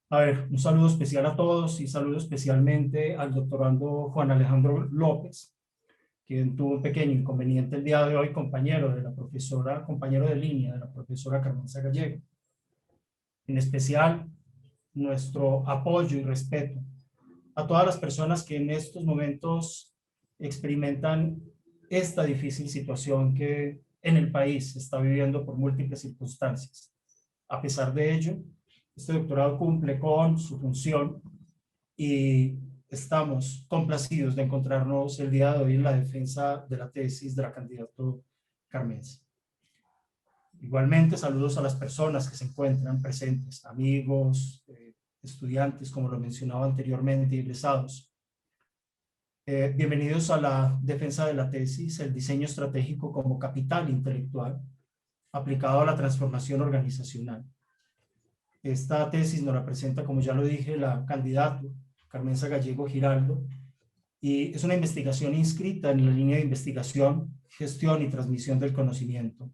A ver, un saludo especial a todos y saludo especialmente al doctorando Juan Alejandro López, quien tuvo un pequeño inconveniente el día de hoy, compañero de línea de la profesora Carmenza Gallego. En especial, nuestro apoyo y respeto a todas las personas que en estos momentos experimentan esta difícil situación que en el país se está viviendo por múltiples circunstancias. A pesar de ello, este doctorado cumple con su función y estamos complacidos de encontrarnos el día de hoy en la defensa de la tesis de la candidata Carmenza. Igualmente, saludos a las personas que se encuentran presentes, amigos, estudiantes, como lo mencionaba anteriormente, egresados. Bienvenidos a la defensa de la tesis, el diseño estratégico como capital intelectual aplicado a la transformación organizacional. Esta tesis nos la presenta, como ya lo dije, la candidata Carmenza Gallego Giraldo, y es una investigación inscrita en la línea de investigación, gestión y transmisión del conocimiento.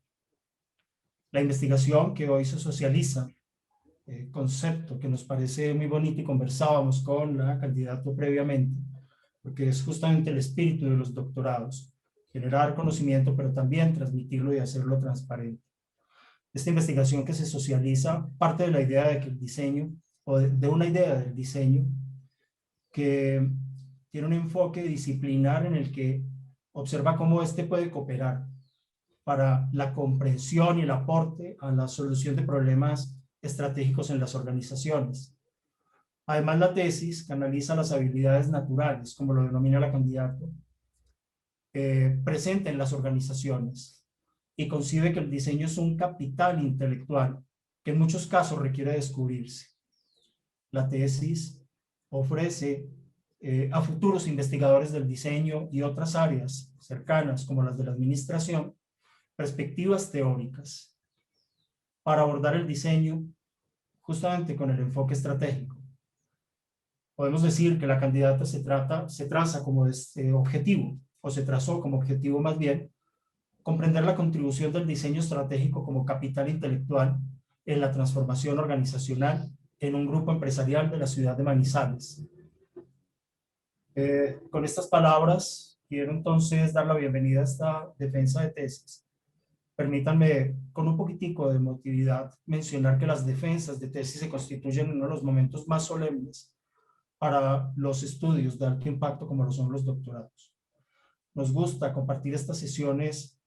La investigación que hoy se socializa, concepto que nos parece muy bonito y conversábamos con la candidata previamente, porque es justamente el espíritu de los doctorados, generar conocimiento, pero también transmitirlo y hacerlo transparente. Esta investigación que se socializa parte de la idea de que el diseño, o de una idea del diseño, que tiene un enfoque disciplinar en el que observa cómo éste puede cooperar para la comprensión y el aporte a la solución de problemas estratégicos en las organizaciones. Además, la tesis canaliza las habilidades naturales, como lo denomina la candidata, presente en las organizaciones, y concibe que el diseño es un capital intelectual que en muchos casos requiere descubrirse. La tesis ofrece a futuros investigadores del diseño y otras áreas cercanas, como las de la administración, perspectivas teóricas para abordar el diseño justamente con el enfoque estratégico. Podemos decir que la candidata se traza como objetivo, o se trazó como objetivo más bien, comprender la contribución del diseño estratégico como capital intelectual en la transformación organizacional en un grupo empresarial de la ciudad de Manizales. Con estas palabras, quiero entonces dar la bienvenida a esta defensa de tesis. Permítanme, con un poquitico de emotividad, mencionar que las defensas de tesis se constituyen en uno de los momentos más solemnes para los estudios de alto impacto como lo son los doctorados. Nos gusta compartir estas sesiones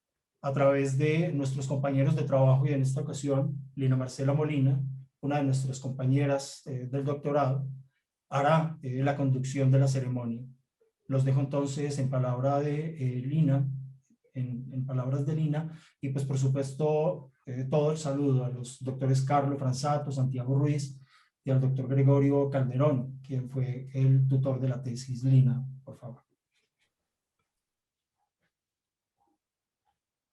a través de nuestros compañeros de trabajo y en esta ocasión, Lina Marcela Molina, una de nuestras compañeras del doctorado, hará la conducción de la ceremonia. Los dejo entonces en palabra de Lina, en palabras de Lina, y pues por supuesto todo el saludo a los doctores Carlos Franzato, Santiago Ruiz y al doctor Gregorio Calderón, quien fue el tutor de la tesis. Lina, por favor.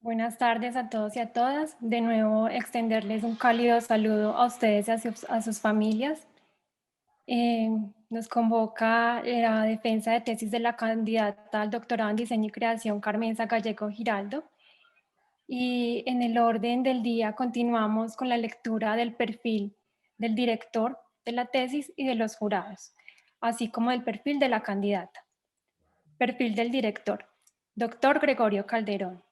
Buenas tardes a todos y a todas. De nuevo, extenderles un cálido saludo a ustedes y a sus familias. Nos convoca la defensa de tesis de la candidata al doctorado en Diseño y Creación, Carmenza Gallego Giraldo. Y en el orden del día continuamos con la lectura del perfil del director de la tesis y de los jurados, así como del perfil de la candidata. Perfil del director. Doctor Gregorio Calderón.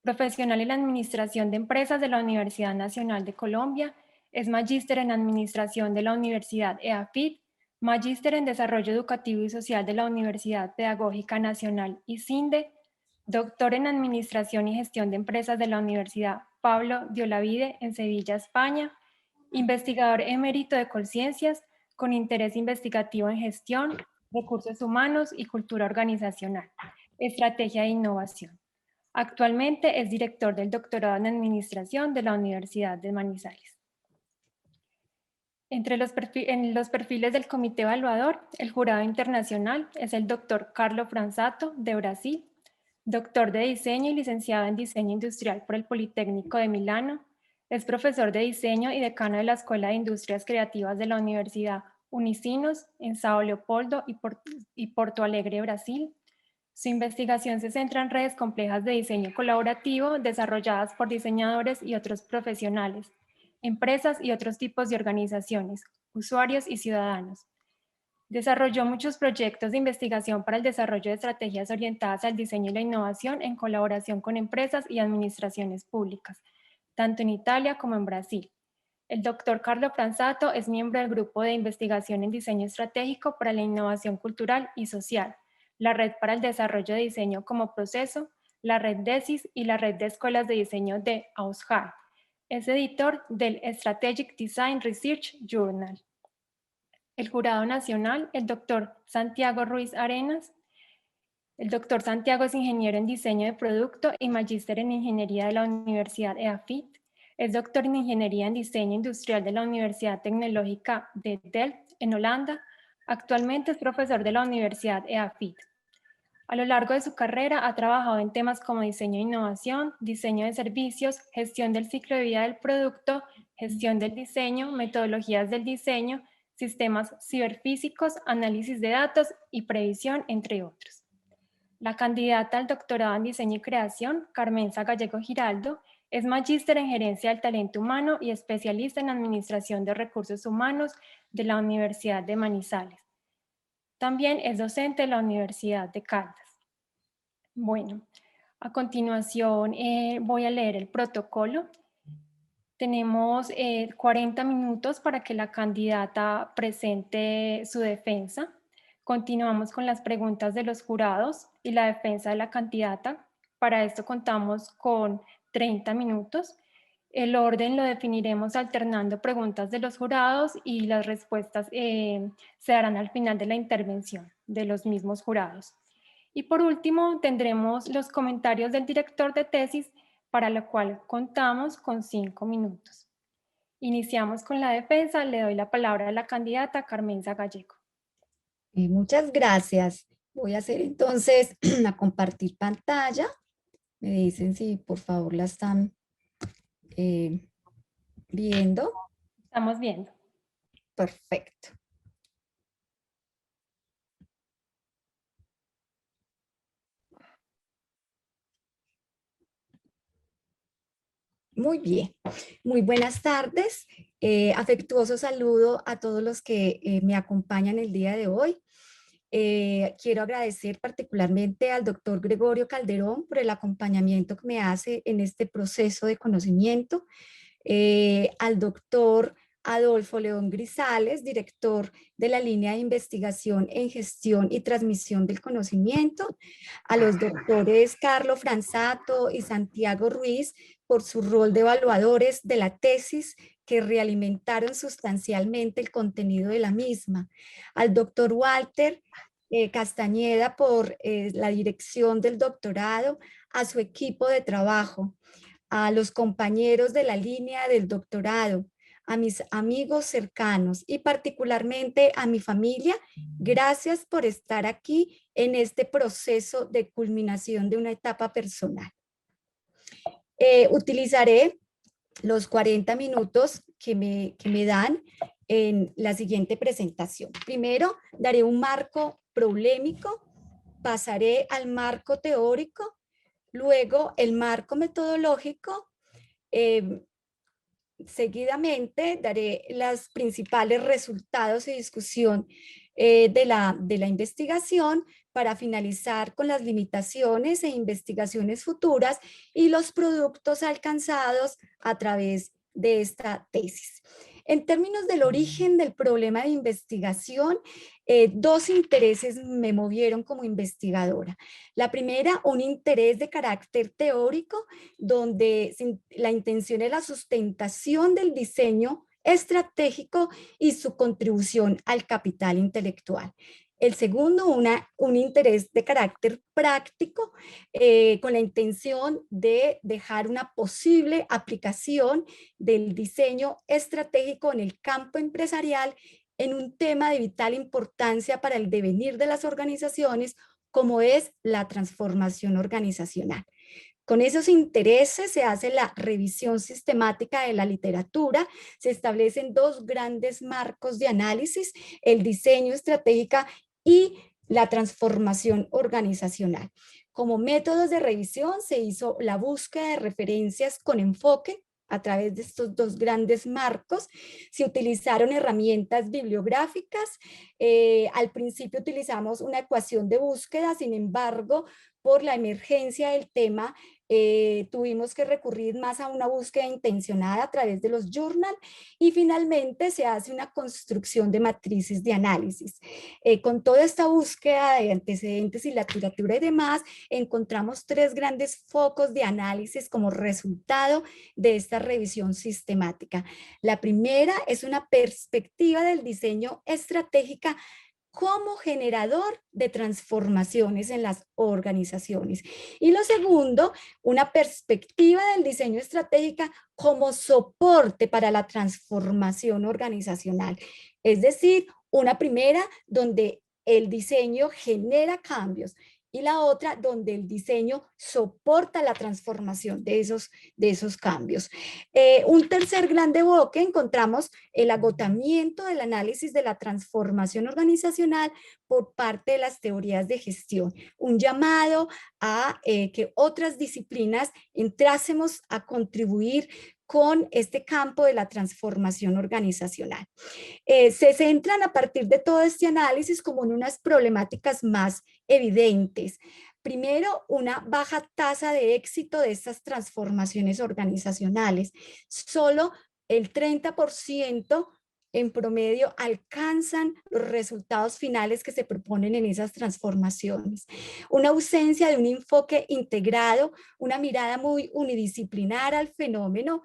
Profesional en la Administración de Empresas de la Universidad Nacional de Colombia, es magíster en Administración de la Universidad EAFIT, magíster en Desarrollo Educativo y Social de la Universidad Pedagógica Nacional ISINDE, doctor en Administración y Gestión de Empresas de la Universidad Pablo de Olavide en Sevilla, España, investigador emérito de Colciencias con interés investigativo en gestión, recursos humanos y cultura organizacional, estrategia e innovación. Actualmente es director del doctorado en Administración de la Universidad de Manizales. Entre los perfiles del comité evaluador, el jurado internacional es el doctor Carlo Franzato, de Brasil, doctor de diseño y licenciado en diseño industrial por el Politécnico de Milano, es profesor de diseño y decano de la Escuela de Industrias Creativas de la Universidad Unicinos en Sao Leopoldo y Porto Alegre, Brasil. Su investigación se centra en redes complejas de diseño colaborativo desarrolladas por diseñadores y otros profesionales, empresas y otros tipos de organizaciones, usuarios y ciudadanos. Desarrolló muchos proyectos de investigación para el desarrollo de estrategias orientadas al diseño y la innovación en colaboración con empresas y administraciones públicas, tanto en Italia como en Brasil. El doctor Carlo Franzato es miembro del Grupo de Investigación en Diseño Estratégico para la Innovación Cultural y Social, la Red para el Desarrollo de Diseño como Proceso, la Red DESIS y la Red de Escuelas de Diseño de AUSHAR. Es editor del Strategic Design Research Journal. El jurado nacional, el doctor Santiago Ruiz Arenas. El doctor Santiago es ingeniero en diseño de producto y magíster en ingeniería de la Universidad EAFIT. Es doctor en ingeniería en diseño industrial de la Universidad Tecnológica de Delft en Holanda. Actualmente es profesor de la Universidad EAFIT. A lo largo de su carrera ha trabajado en temas como diseño e innovación, diseño de servicios, gestión del ciclo de vida del producto, gestión del diseño, metodologías del diseño, sistemas ciberfísicos, análisis de datos y previsión, entre otros. La candidata al doctorado en diseño y creación, Carmenza Gallego Giraldo, es magíster en gerencia del talento humano y especialista en administración de recursos humanos de la Universidad de Manizales. También es docente de la Universidad de Caldas. Bueno, a continuación voy a leer el protocolo. Tenemos 40 minutos para que la candidata presente su defensa. Continuamos con las preguntas de los jurados y la defensa de la candidata. Para esto contamos con 30 minutos. El orden lo definiremos alternando preguntas de los jurados y las respuestas se darán al final de la intervención de los mismos jurados. Y por último, tendremos los comentarios del director de tesis, para lo cual contamos con 5 minutos. Iniciamos con la defensa. Le doy la palabra a la candidata Carmenza Gallego. Muchas gracias. Voy a hacer entonces a compartir pantalla. Me dicen si por favor la están viendo. Estamos viendo. Perfecto. Muy bien, muy buenas tardes. Afectuoso saludo a todos los que me acompañan el día de hoy. Quiero agradecer particularmente al doctor Gregorio Calderón por el acompañamiento que me hace en este proceso de conocimiento, al doctor Adolfo León Grisales, director de la línea de investigación en gestión y transmisión del conocimiento, a los doctores Carlo Franzato y Santiago Ruiz por su rol de evaluadores de la tesis que realimentaron sustancialmente el contenido de la misma, al doctor Walter Castañeda por la dirección del doctorado, a su equipo de trabajo, a los compañeros de la línea del doctorado, a mis amigos cercanos y particularmente a mi familia. Gracias por estar aquí en este proceso de culminación de una etapa personal. Utilizaré los 40 minutos que me dan en la siguiente presentación. Primero, daré un marco problemático, pasaré al marco teórico, luego el marco metodológico. Seguidamente daré los principales resultados y discusión de la investigación para finalizar con las limitaciones e investigaciones futuras y los productos alcanzados a través de esta tesis. En términos del origen del problema de investigación, dos intereses me movieron como investigadora. La primera, un interés de carácter teórico, donde la intención es la sustentación del diseño estratégico y su contribución al capital intelectual. El segundo, un interés de carácter práctico, con la intención de dejar una posible aplicación del diseño estratégico en el campo empresarial en un tema de vital importancia para el devenir de las organizaciones, como es la transformación organizacional. Con esos intereses se hace la revisión sistemática de la literatura, se establecen dos grandes marcos de análisis, el diseño estratégico y la transformación organizacional. Como métodos de revisión se hizo la búsqueda de referencias con enfoque a través de estos dos grandes marcos. Se utilizaron herramientas bibliográficas. Al principio utilizamos una ecuación de búsqueda, sin embargo, por la emergencia del tema, tuvimos que recurrir más a una búsqueda intencionada a través de los journals y finalmente se hace una construcción de matrices de análisis. Con toda esta búsqueda de antecedentes y literatura y demás, encontramos tres grandes focos de análisis como resultado de esta revisión sistemática. La primera es una perspectiva del diseño estratégica como generador de transformaciones en las organizaciones. Y lo segundo, una perspectiva del diseño estratégica como soporte para la transformación organizacional. Es decir, una primera donde el diseño genera cambios y la otra donde el diseño soporta la transformación de esos cambios. Un tercer gran enfoque encontramos el agotamiento del análisis de la transformación organizacional por parte de las teorías de gestión, un llamado a que otras disciplinas entrásemos a contribuir con este campo de la transformación organizacional. Se centran a partir de todo este análisis como en unas problemáticas más evidentes. Primero, una baja tasa de éxito de estas transformaciones organizacionales. Solo el 30% en promedio alcanzan los resultados finales que se proponen en esas transformaciones. Una ausencia de un enfoque integrado, una mirada muy unidisciplinar al fenómeno.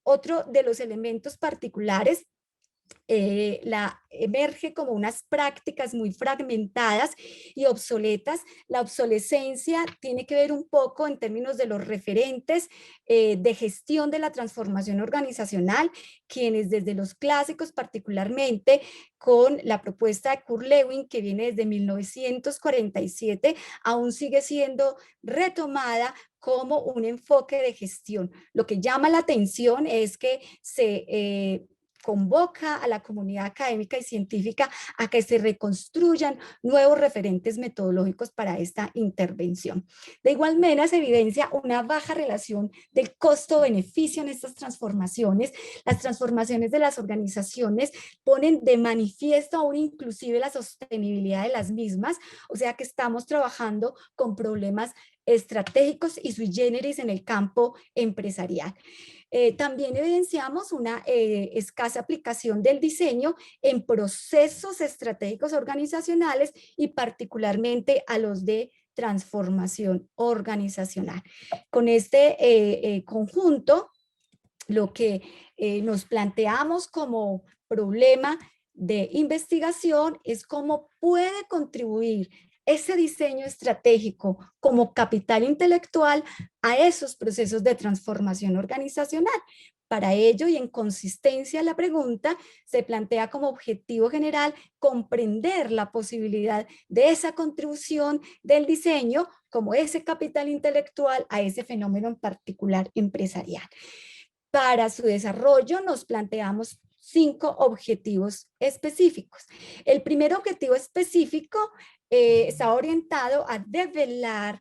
Otro de los elementos particulares emerge como unas prácticas muy fragmentadas y obsoletas. La obsolescencia tiene que ver un poco en términos de los referentes de gestión de la transformación organizacional, quienes desde los clásicos particularmente con la propuesta de Kurt Lewin que viene desde 1947, aún sigue siendo retomada como un enfoque de gestión. Lo que llama la atención es que se convoca a la comunidad académica y científica a que se reconstruyan nuevos referentes metodológicos para esta intervención. De igual manera se evidencia una baja relación del costo-beneficio en estas transformaciones. Las transformaciones de las organizaciones ponen de manifiesto aún inclusive la sostenibilidad de las mismas, o sea que estamos trabajando con problemas estratégicos y sui generis en el campo empresarial. También evidenciamos una escasa aplicación del diseño en procesos estratégicos organizacionales y particularmente a los de transformación organizacional. Con este conjunto, lo que nos planteamos como problema de investigación es cómo puede contribuir ese diseño estratégico como capital intelectual a esos procesos de transformación organizacional. Para ello, y en consistencia a la pregunta, se plantea como objetivo general comprender la posibilidad de esa contribución del diseño como ese capital intelectual a ese fenómeno en particular empresarial. Para su desarrollo nos planteamos 5 objetivos específicos. El primer objetivo específico está orientado a develar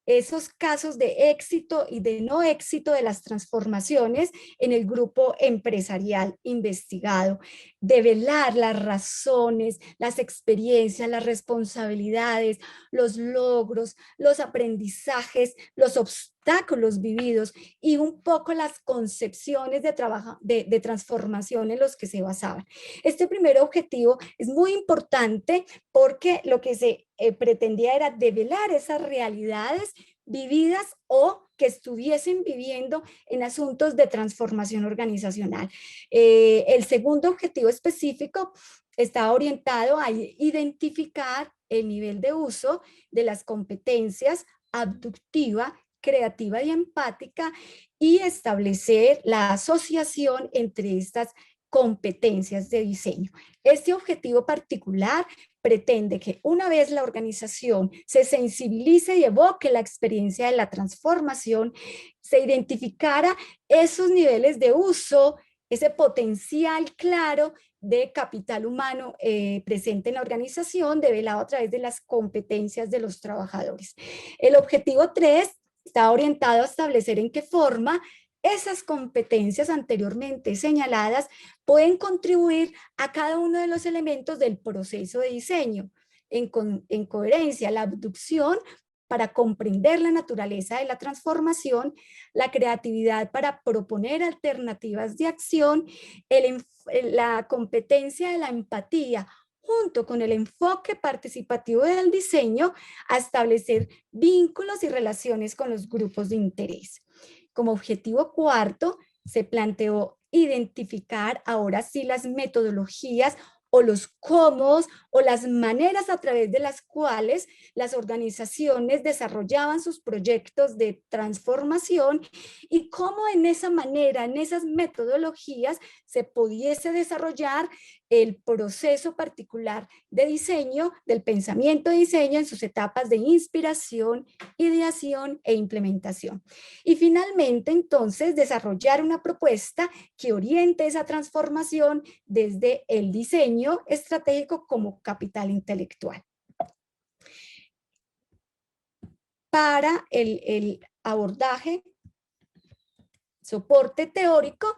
esos casos de éxito y de no éxito de las transformaciones en el grupo empresarial investigado, develar las razones, las experiencias, las responsabilidades, los logros, los aprendizajes, los obstáculos vividos y un poco las concepciones de transformación en los que se basaban. Este primer objetivo es muy importante porque lo que se pretendía era develar esas realidades vividas o que estuviesen viviendo en asuntos de transformación organizacional. El segundo objetivo específico está orientado a identificar el nivel de uso de las competencias abductiva, creativa y empática y establecer la asociación entre estas competencias de diseño. Este objetivo particular pretende que una vez la organización se sensibilice y evoque la experiencia de la transformación, se identificara esos niveles de uso, ese potencial claro de capital humano presente en la organización, develado a través de las competencias de los trabajadores. El objetivo 3 está orientado a establecer en qué forma esas competencias anteriormente señaladas pueden contribuir a cada uno de los elementos del proceso de diseño. En coherencia, la abducción para comprender la naturaleza de la transformación, la creatividad para proponer alternativas de acción, la competencia de la empatía, junto con el enfoque participativo del diseño, a establecer vínculos y relaciones con los grupos de interés. Como objetivo cuarto, se planteó identificar ahora sí las metodologías o los cómo o las maneras a través de las cuales las organizaciones desarrollaban sus proyectos de transformación y cómo en esa manera, en esas metodologías, se pudiese desarrollar el proceso particular de diseño, del pensamiento de diseño en sus etapas de inspiración, ideación e implementación. Y finalmente, entonces, desarrollar una propuesta que oriente esa transformación desde el diseño estratégico como capital intelectual. Para el abordaje, soporte teórico,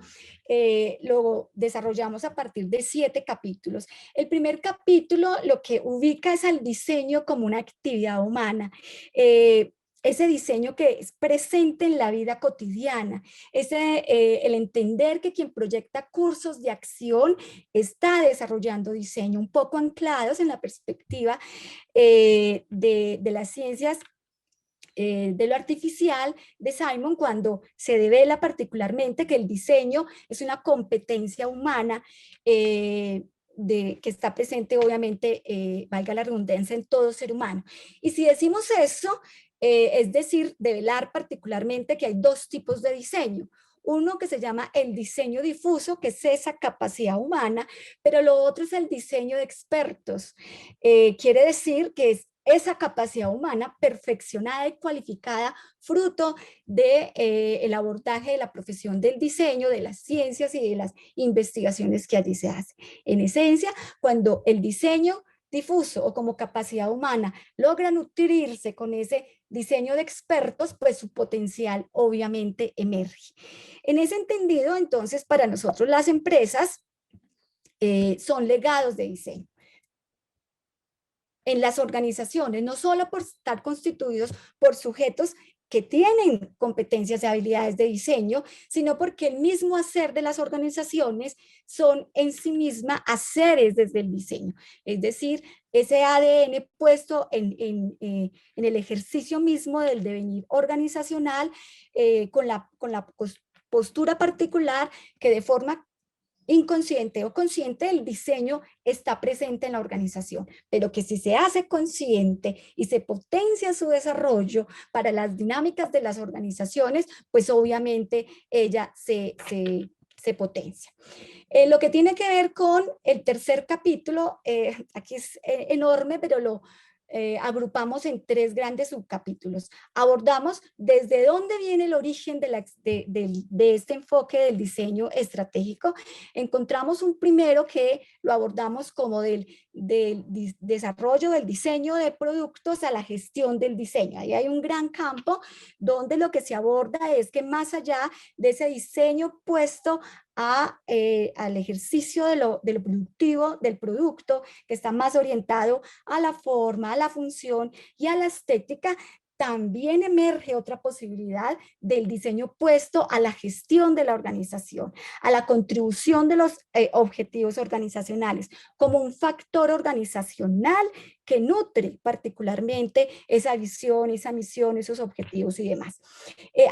lo desarrollamos a partir de 7 capítulos. El primer capítulo lo que ubica es al diseño como una actividad humana. Ese diseño que es presente en la vida cotidiana, el entender que quien proyecta cursos de acción está desarrollando diseño, un poco anclados en la perspectiva de las ciencias de lo artificial de Simon, cuando se devela particularmente que el diseño es una competencia humana que está presente, obviamente, valga la redundancia, en todo ser humano. Y si decimos eso, es decir, develar particularmente que hay 2 tipos de diseño. Uno que se llama el diseño difuso, que es esa capacidad humana, pero lo otro es el diseño de expertos. Quiere decir que es esa capacidad humana perfeccionada y cualificada, fruto del abordaje de la profesión del diseño, de las ciencias y de las investigaciones que allí se hacen. En esencia, cuando el diseño difuso o como capacidad humana logra nutrirse con ese diseño de expertos, pues su potencial obviamente emerge. En ese entendido, entonces, para nosotros las empresas son legados de diseño. En las organizaciones, no solo por estar constituidos por sujetos que tienen competencias y habilidades de diseño, sino porque el mismo hacer de las organizaciones son en sí misma haceres desde el diseño. Es decir, ese ADN puesto en el ejercicio mismo del devenir organizacional, con la postura particular que de forma inconsciente o consciente, el diseño está presente en la organización, pero que si se hace consciente y se potencia su desarrollo para las dinámicas de las organizaciones, pues obviamente ella se potencia. Lo que tiene que ver con el tercer capítulo, aquí es enorme, pero lo agrupamos en 3 grandes subcapítulos. Abordamos desde dónde viene el origen de este enfoque del diseño estratégico. Encontramos un primero que lo abordamos como del desarrollo del diseño de productos a la gestión del diseño. Ahí hay un gran campo donde lo que se aborda es que más allá de ese diseño puesto al ejercicio de lo productivo del producto, que está más orientado a la forma, a la función y a la estética, también emerge otra posibilidad del diseño puesto a la gestión de la organización, a la contribución de los objetivos organizacionales, como un factor organizacional que nutre particularmente esa visión, esa misión, esos objetivos y demás.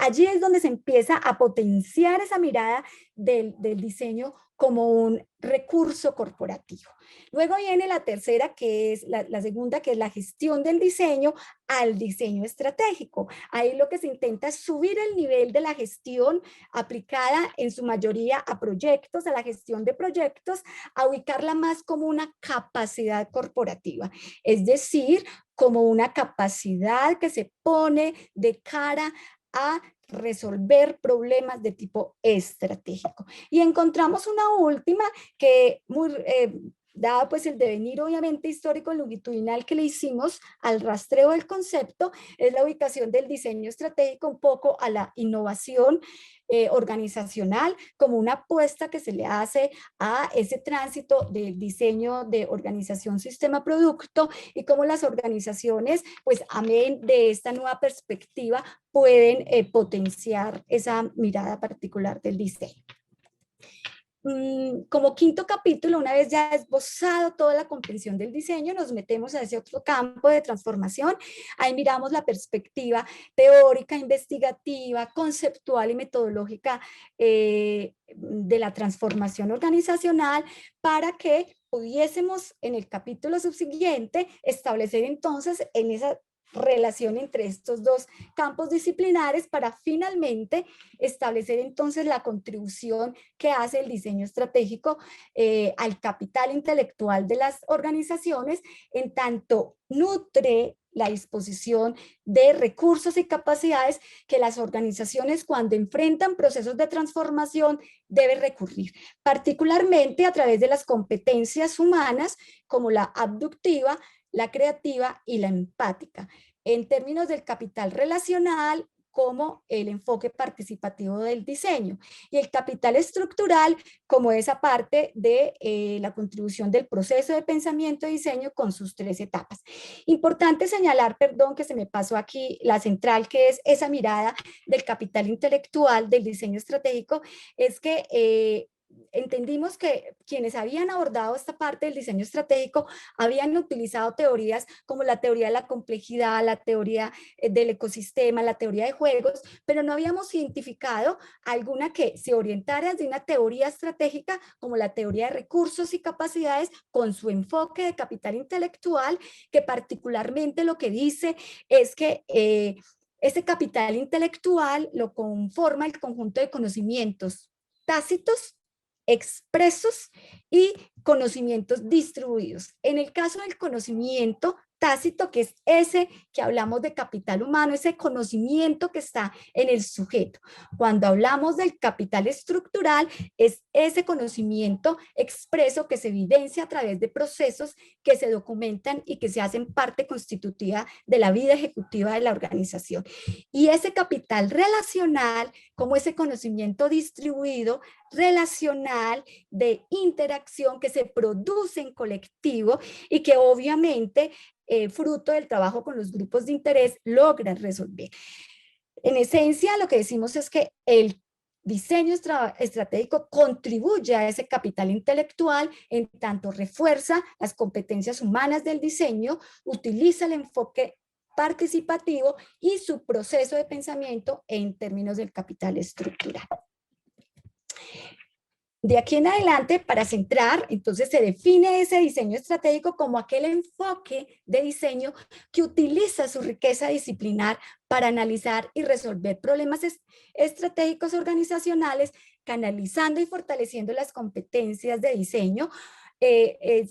Allí es donde se empieza a potenciar esa mirada del diseño como un recurso corporativo. Luego viene la tercera, que es la segunda, que es la gestión del diseño al diseño estratégico. Ahí lo que se intenta es subir el nivel de la gestión aplicada en su mayoría a proyectos, a la gestión de proyectos, a ubicarla más como una capacidad corporativa, es decir, como una capacidad que se pone de cara a resolver problemas de tipo estratégico. Y encontramos una última que dado pues el devenir obviamente histórico longitudinal que le hicimos al rastreo del concepto, es la ubicación del diseño estratégico un poco a la innovación organizacional, como una apuesta que se le hace a ese tránsito del diseño de organización, sistema, producto, y cómo las organizaciones, pues amén de esta nueva perspectiva, pueden potenciar esa mirada particular del diseño. Como quinto capítulo, una vez ya esbozado toda la comprensión del diseño, nos metemos a ese otro campo de transformación. Ahí miramos la perspectiva teórica, investigativa, conceptual y metodológica de la transformación organizacional, para que pudiésemos en el capítulo subsiguiente establecer entonces en esa relación entre estos dos campos disciplinares, para finalmente establecer entonces la contribución que hace el diseño estratégico al capital intelectual de las organizaciones, en tanto nutre la disposición de recursos y capacidades que las organizaciones, cuando enfrentan procesos de transformación, deben recurrir, particularmente a través de las competencias humanas como la abductiva, la creativa y la empática, en términos del capital relacional como el enfoque participativo del diseño, y el capital estructural como esa parte de la contribución del proceso de pensamiento y diseño con sus 3 etapas. Importante señalar, perdón que se me pasó aquí, la central, que es esa mirada del capital intelectual del diseño estratégico, es que entendimos que quienes habían abordado esta parte del diseño estratégico habían utilizado teorías como la teoría de la complejidad, la teoría del ecosistema, la teoría de juegos, pero no habíamos identificado alguna que se orientara desde una teoría estratégica como la teoría de recursos y capacidades, con su enfoque de capital intelectual, que particularmente lo que dice es que ese capital intelectual lo conforma el conjunto de conocimientos tácitos, expresos y conocimientos distribuidos. En el caso del conocimiento tácito, que es ese que hablamos de capital humano, ese conocimiento que está en el sujeto. Cuando hablamos del capital estructural, es ese conocimiento expreso que se evidencia a través de procesos que se documentan y que se hacen parte constitutiva de la vida ejecutiva de la organización. Y ese capital relacional, como ese conocimiento distribuido, relacional, de interacción, que se produce en colectivo y que obviamente fruto del trabajo con los grupos de interés logran resolver. En esencia, lo que decimos es que el diseño estratégico contribuye a ese capital intelectual, en tanto refuerza las competencias humanas del diseño, utiliza el enfoque participativo y su proceso de pensamiento en términos del capital estructural. De aquí en adelante, para centrar, entonces se define ese diseño estratégico como aquel enfoque de diseño que utiliza su riqueza disciplinar para analizar y resolver problemas estratégicos organizacionales, canalizando y fortaleciendo las competencias de diseño,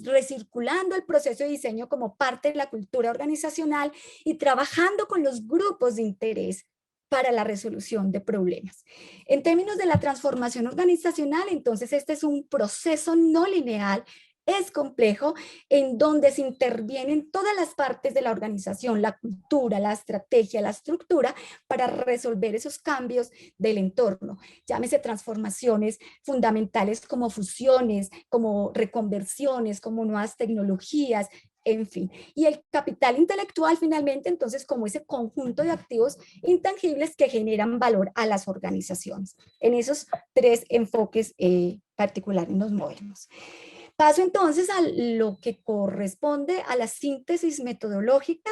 recirculando el proceso de diseño como parte de la cultura organizacional y trabajando con los grupos de interés para la resolución de problemas. En términos de la transformación organizacional, entonces este es un proceso no lineal, es complejo, en donde se intervienen todas las partes de la organización, la cultura, la estrategia, la estructura, para resolver esos cambios del entorno. Llámese transformaciones fundamentales como fusiones, como reconversiones, como nuevas tecnologías, en fin. Y el capital intelectual finalmente, entonces, como ese conjunto de activos intangibles que generan valor a las organizaciones. En esos 3 enfoques particulares nos movemos. Paso entonces a lo que corresponde a la síntesis metodológica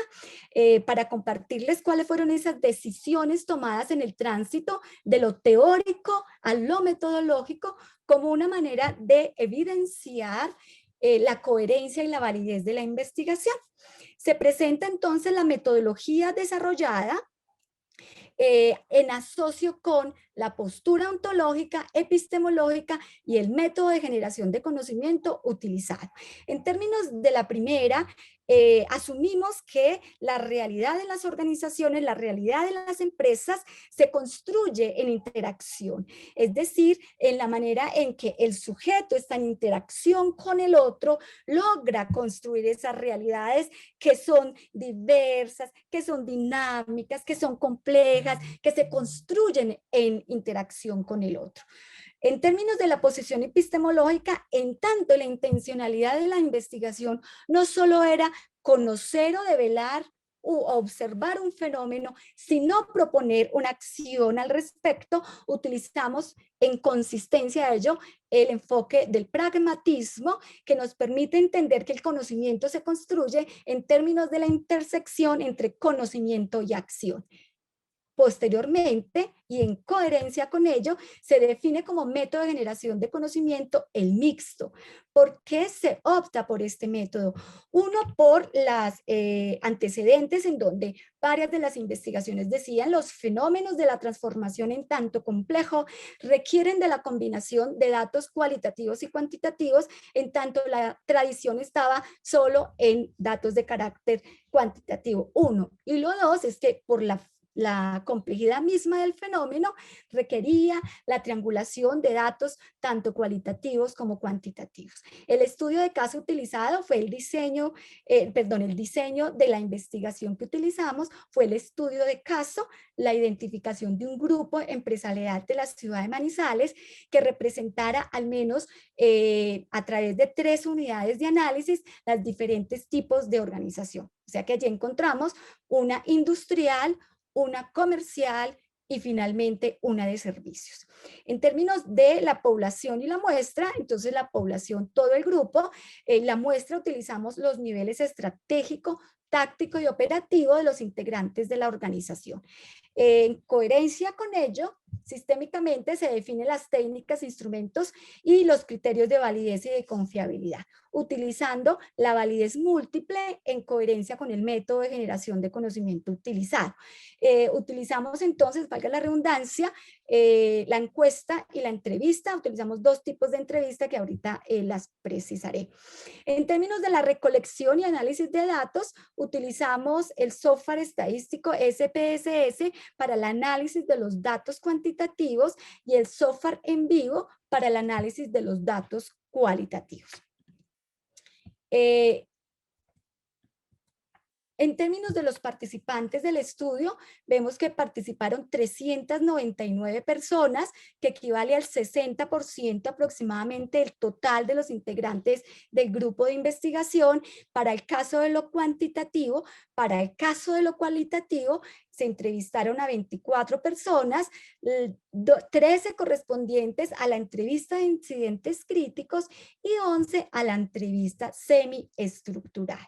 para compartirles cuáles fueron esas decisiones tomadas en el tránsito de lo teórico a lo metodológico como una manera de evidenciar la coherencia y la validez de la investigación. Se presenta entonces la metodología desarrollada en asocio con la postura ontológica, epistemológica y el método de generación de conocimiento utilizado. En términos de la primera, asumimos que la realidad de las organizaciones, la realidad de las empresas se construye en interacción, es decir, en la manera en que el sujeto está en interacción con el otro, logra construir esas realidades que son diversas, que son dinámicas, que son complejas, que se construyen en interacción con el otro. En términos de la posición epistemológica, en tanto la intencionalidad de la investigación no solo era conocer o develar u observar un fenómeno, sino proponer una acción al respecto, utilizamos en consistencia a ello el enfoque del pragmatismo, que nos permite entender que el conocimiento se construye en términos de la intersección entre conocimiento y acción. Posteriormente, y en coherencia con ello, se define como método de generación de conocimiento el mixto. ¿Por qué se opta por este método? Uno, por las antecedentes en donde varias de las investigaciones decían los fenómenos de la transformación en tanto complejo requieren de la combinación de datos cualitativos y cuantitativos, en tanto la tradición estaba solo en datos de carácter cuantitativo. Uno. Y lo dos es que por la complejidad misma del fenómeno requería la triangulación de datos tanto cualitativos como cuantitativos. El estudio de caso utilizado fue el diseño de la investigación que utilizamos fue el estudio de caso, la identificación de un grupo empresarial de la ciudad de Manizales que representara al menos a través de 3 unidades de análisis los diferentes tipos de organización. O sea que allí encontramos una industrial, una comercial y finalmente una de servicios. En términos de la población y la muestra, entonces la población, todo el grupo, la muestra utilizamos los niveles estratégico, táctico y operativo de los integrantes de la organización. En coherencia con ello, sistémicamente se definen las técnicas, instrumentos y los criterios de validez y de confiabilidad, utilizando la validez múltiple en coherencia con el método de generación de conocimiento utilizado. Utilizamos entonces, valga la redundancia, la encuesta y la entrevista. Utilizamos 2 tipos de entrevista que ahorita las precisaré. En términos de la recolección y análisis de datos, utilizamos el software estadístico SPSS para el análisis de los datos cuantitativos y el software en vivo para el análisis de los datos cualitativos. En términos de los participantes del estudio, vemos que participaron 399 personas, que equivale al 60% aproximadamente del total de los integrantes del grupo de investigación. Para el caso de lo cuantitativo, para el caso de lo cualitativo, se entrevistaron a 24 personas, 13 correspondientes a la entrevista de incidentes críticos y 11 a la entrevista semiestructural.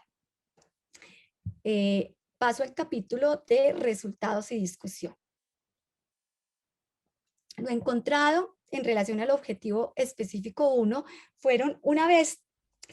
Paso al capítulo de resultados y discusión. Lo encontrado en relación al objetivo específico 1 fueron, una vez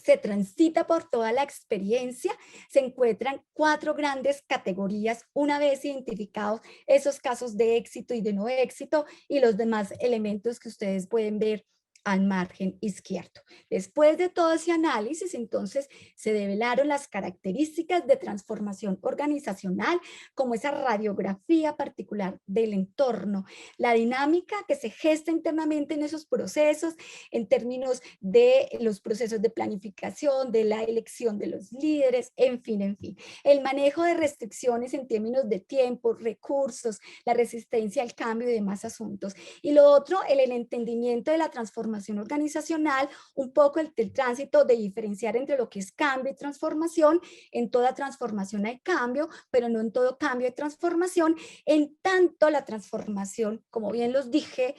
se transita por toda la experiencia, se encuentran 4 grandes categorías una vez identificados esos casos de éxito y de no éxito y los demás elementos que ustedes pueden ver al margen izquierdo. Después de todo ese análisis, entonces se develaron las características de transformación organizacional, como esa radiografía particular del entorno, la dinámica que se gesta internamente en esos procesos, en términos de los procesos de planificación, de la elección de los líderes, en fin, el manejo de restricciones en términos de tiempo, recursos, la resistencia al cambio y demás asuntos. Y lo otro, el entendimiento de la transformación organizacional, un poco el tránsito de diferenciar entre lo que es cambio y transformación. En toda transformación hay cambio, pero no en todo cambio hay transformación, en tanto la transformación, como bien los dije,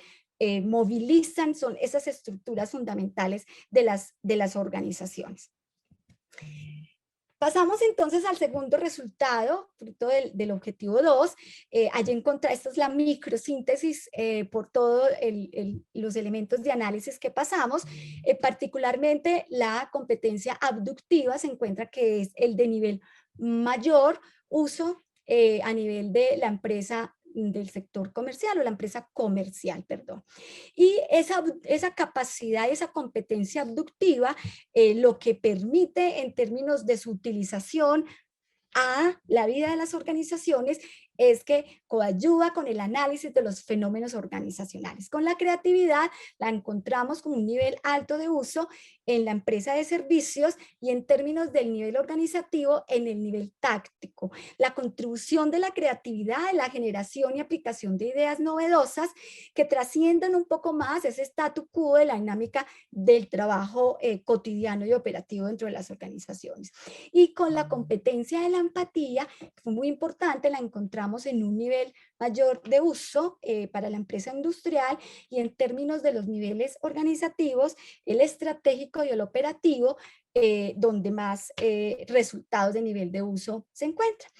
movilizan, son esas estructuras fundamentales de las organizaciones. Pasamos entonces al segundo resultado, fruto del objetivo 2. Allí encontré, esta es la microsíntesis por todos los elementos de análisis que pasamos. Particularmente la competencia abductiva se encuentra que es el de nivel mayor uso a nivel de la empresa del sector comercial o la empresa comercial, perdón. Y esa capacidad, esa competencia abductiva, lo que permite en términos de su utilización a la vida de las organizaciones es que coadyuva con el análisis de los fenómenos organizacionales. Con la creatividad la encontramos con un nivel alto de uso en la empresa de servicios y en términos del nivel organizativo en el nivel táctico. La contribución de la creatividad en la generación y aplicación de ideas novedosas que trasciendan un poco más ese statu quo de la dinámica del trabajo cotidiano y operativo dentro de las organizaciones. Y con la competencia de la empatía, que fue muy importante, la encontramos en un nivel mayor de uso para la empresa industrial y en términos de los niveles organizativos, el estratégico y el operativo, donde más resultados de nivel de uso se encuentran.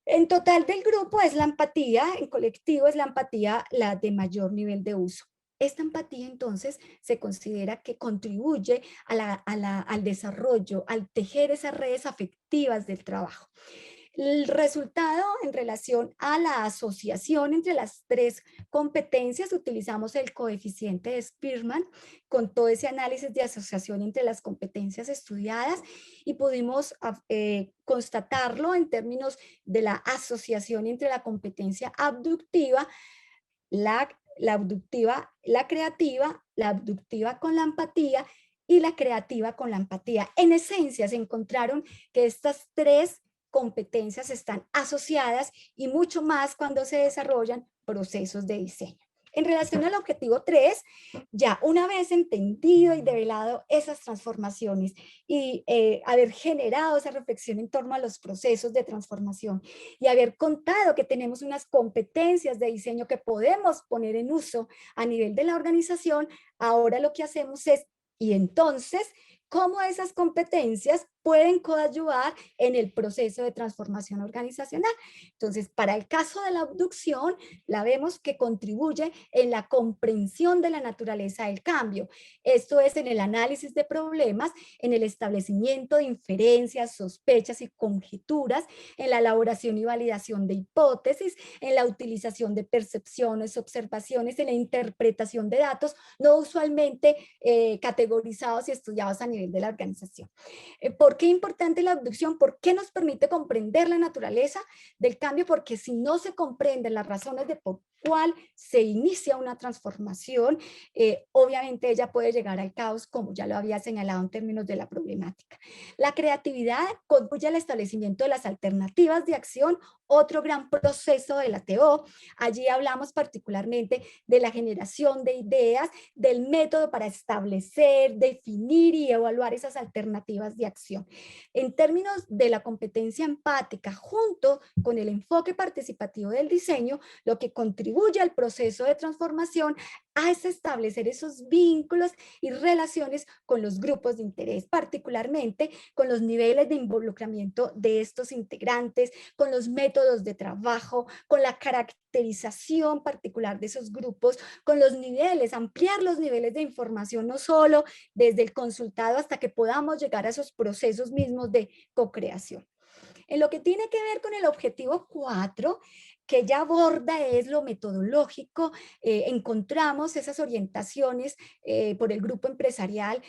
En total del grupo es la empatía, en colectivo es la empatía la de mayor nivel de uso. Esta empatía entonces se considera que contribuye al desarrollo, al tejer esas redes afectivas del trabajo. El resultado en relación a la asociación entre las tres competencias, utilizamos el coeficiente de Spearman con todo ese análisis de asociación entre las competencias estudiadas y pudimos constatarlo en términos de la asociación entre la competencia abductiva, la abductiva, la creativa, la abductiva con la empatía y la creativa con la empatía. En esencia se encontraron que estas tres competencias están asociadas y mucho más cuando se desarrollan procesos de diseño. En relación al objetivo 3, ya una vez entendido y develado esas transformaciones y haber generado esa reflexión en torno a los procesos de transformación y haber contado que tenemos unas competencias de diseño que podemos poner en uso a nivel de la organización, ahora lo que hacemos es, y entonces, ¿cómo esas competencias pueden coadyuvar en el proceso de transformación organizacional? Entonces, para el caso de la abducción, la vemos que contribuye en la comprensión de la naturaleza del cambio. Esto es en el análisis de problemas, en el establecimiento de inferencias, sospechas y conjeturas, en la elaboración y validación de hipótesis, en la utilización de percepciones, observaciones, en la interpretación de datos no usualmente categorizados y estudiados a nivel de la organización. ¿Por qué es importante la abducción? ¿Por qué nos permite comprender la naturaleza del cambio? Porque si no se comprenden las razones de por cuál se inicia una transformación, obviamente ella puede llegar al caos, como ya lo había señalado en términos de la problemática. La creatividad contribuye al establecimiento de las alternativas de acción, otro gran proceso de la TO. Allí hablamos particularmente de la generación de ideas, del método para establecer, definir y evaluar esas alternativas de acción. En términos de la competencia empática, junto con el enfoque participativo del diseño, lo que contribuye al proceso de transformación es establecer esos vínculos y relaciones con los grupos de interés, particularmente con los niveles de involucramiento de estos integrantes, con los métodos de trabajo, con la caracterización particular de esos grupos, con los niveles, ampliar los niveles de información, no solo desde el consultado hasta que podamos llegar a esos procesos mismos de co-creación. En lo que tiene que ver con el objetivo 4, que ya aborda es lo metodológico, encontramos esas orientaciones por el grupo empresarial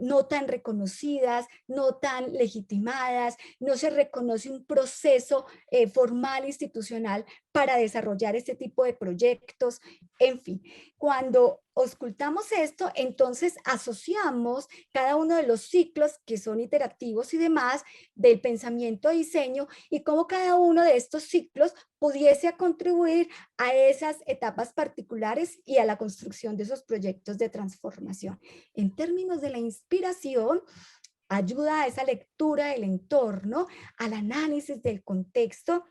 no tan reconocidas, no tan legitimadas, no se reconoce un proceso formal institucional para desarrollar este tipo de proyectos, en fin. Cuando auscultamos esto, entonces asociamos cada uno de los ciclos que son iterativos y demás del pensamiento de diseño y cómo cada uno de estos ciclos pudiese contribuir a esas etapas particulares y a la construcción de esos proyectos de transformación. En términos de la inspiración, ayuda a esa lectura del entorno, al análisis del contexto,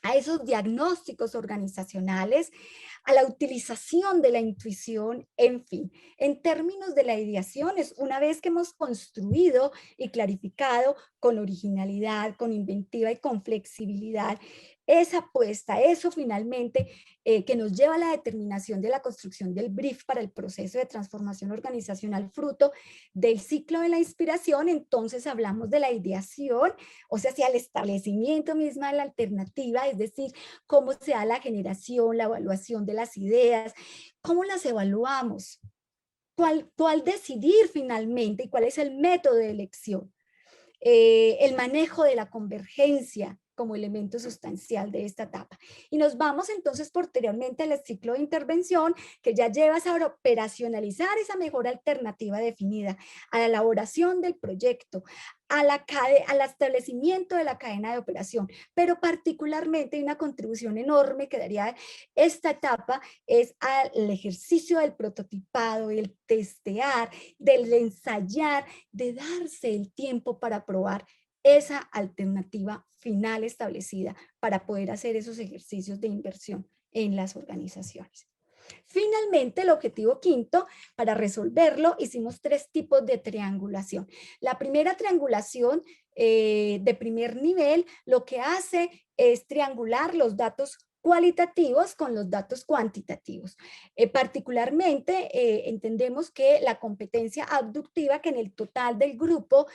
a esos diagnósticos organizacionales, a la utilización de la intuición, en fin. En términos de la ideación, es una vez que hemos construido y clarificado con originalidad, con inventiva y con flexibilidad esa apuesta, eso finalmente que nos lleva a la determinación de la construcción del brief para el proceso de transformación organizacional fruto del ciclo de la inspiración. Entonces hablamos de la ideación, o sea, hacia el establecimiento misma de la alternativa, es decir, cómo se da la generación, la evaluación de las ideas, cómo las evaluamos, cuál decidir finalmente y cuál es el método de elección. El manejo de la convergencia como elemento sustancial de esta etapa. Y nos vamos entonces posteriormente al ciclo de intervención que ya llevas a operacionalizar esa mejor alternativa definida, a la elaboración del proyecto, al establecimiento de la cadena de operación, pero particularmente hay una contribución enorme que daría esta etapa es al ejercicio del prototipado, del testear, del ensayar, de darse el tiempo para probar esa alternativa final establecida para poder hacer esos ejercicios de inversión en las organizaciones. Finalmente, el objetivo quinto, para resolverlo, hicimos 3 tipos de triangulación. La primera triangulación de primer nivel lo que hace es triangular los datos cualitativos con los datos cuantitativos. Particularmente entendemos que la competencia abductiva, que en el total del grupo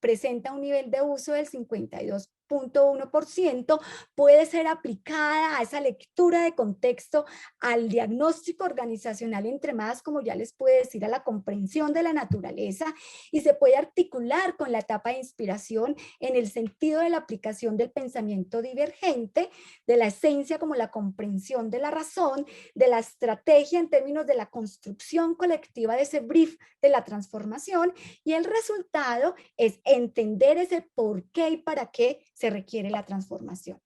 presenta un nivel de uso del 52.1%, puede ser aplicada a esa lectura de contexto, al diagnóstico organizacional, entre más, como ya les puede decir, a la comprensión de la naturaleza, y se puede articular con la etapa de inspiración en el sentido de la aplicación del pensamiento divergente, de la esencia como la comprensión de la razón, de la estrategia en términos de la construcción colectiva de ese brief de la transformación, y el resultado es entender ese por qué y para qué se requiere la transformación.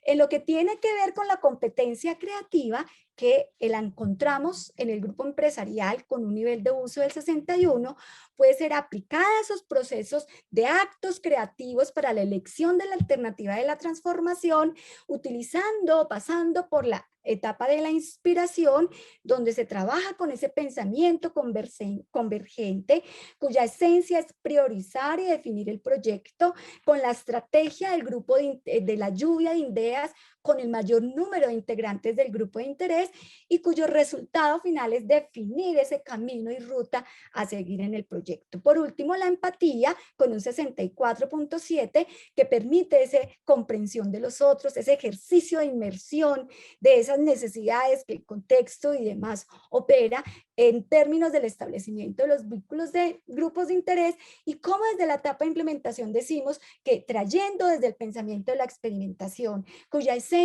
En lo que tiene que ver con la competencia creativa, que la encontramos en el grupo empresarial con un nivel de uso del 61, puede ser aplicada a esos procesos de actos creativos para la elección de la alternativa de la transformación, utilizando, pasando por la etapa de la inspiración, donde se trabaja con ese pensamiento convergente, cuya esencia es priorizar y definir el proyecto, con la estrategia del grupo de la lluvia de ideas, con el mayor número de integrantes del grupo de interés y cuyo resultado final es definir ese camino y ruta a seguir en el proyecto. Por último, la empatía con un 64.7 que permite esa comprensión de los otros, ese ejercicio de inmersión de esas necesidades que el contexto y demás opera en términos del establecimiento de los vínculos de grupos de interés y cómo desde la etapa de implementación decimos que trayendo desde el pensamiento de la experimentación, cuya esencia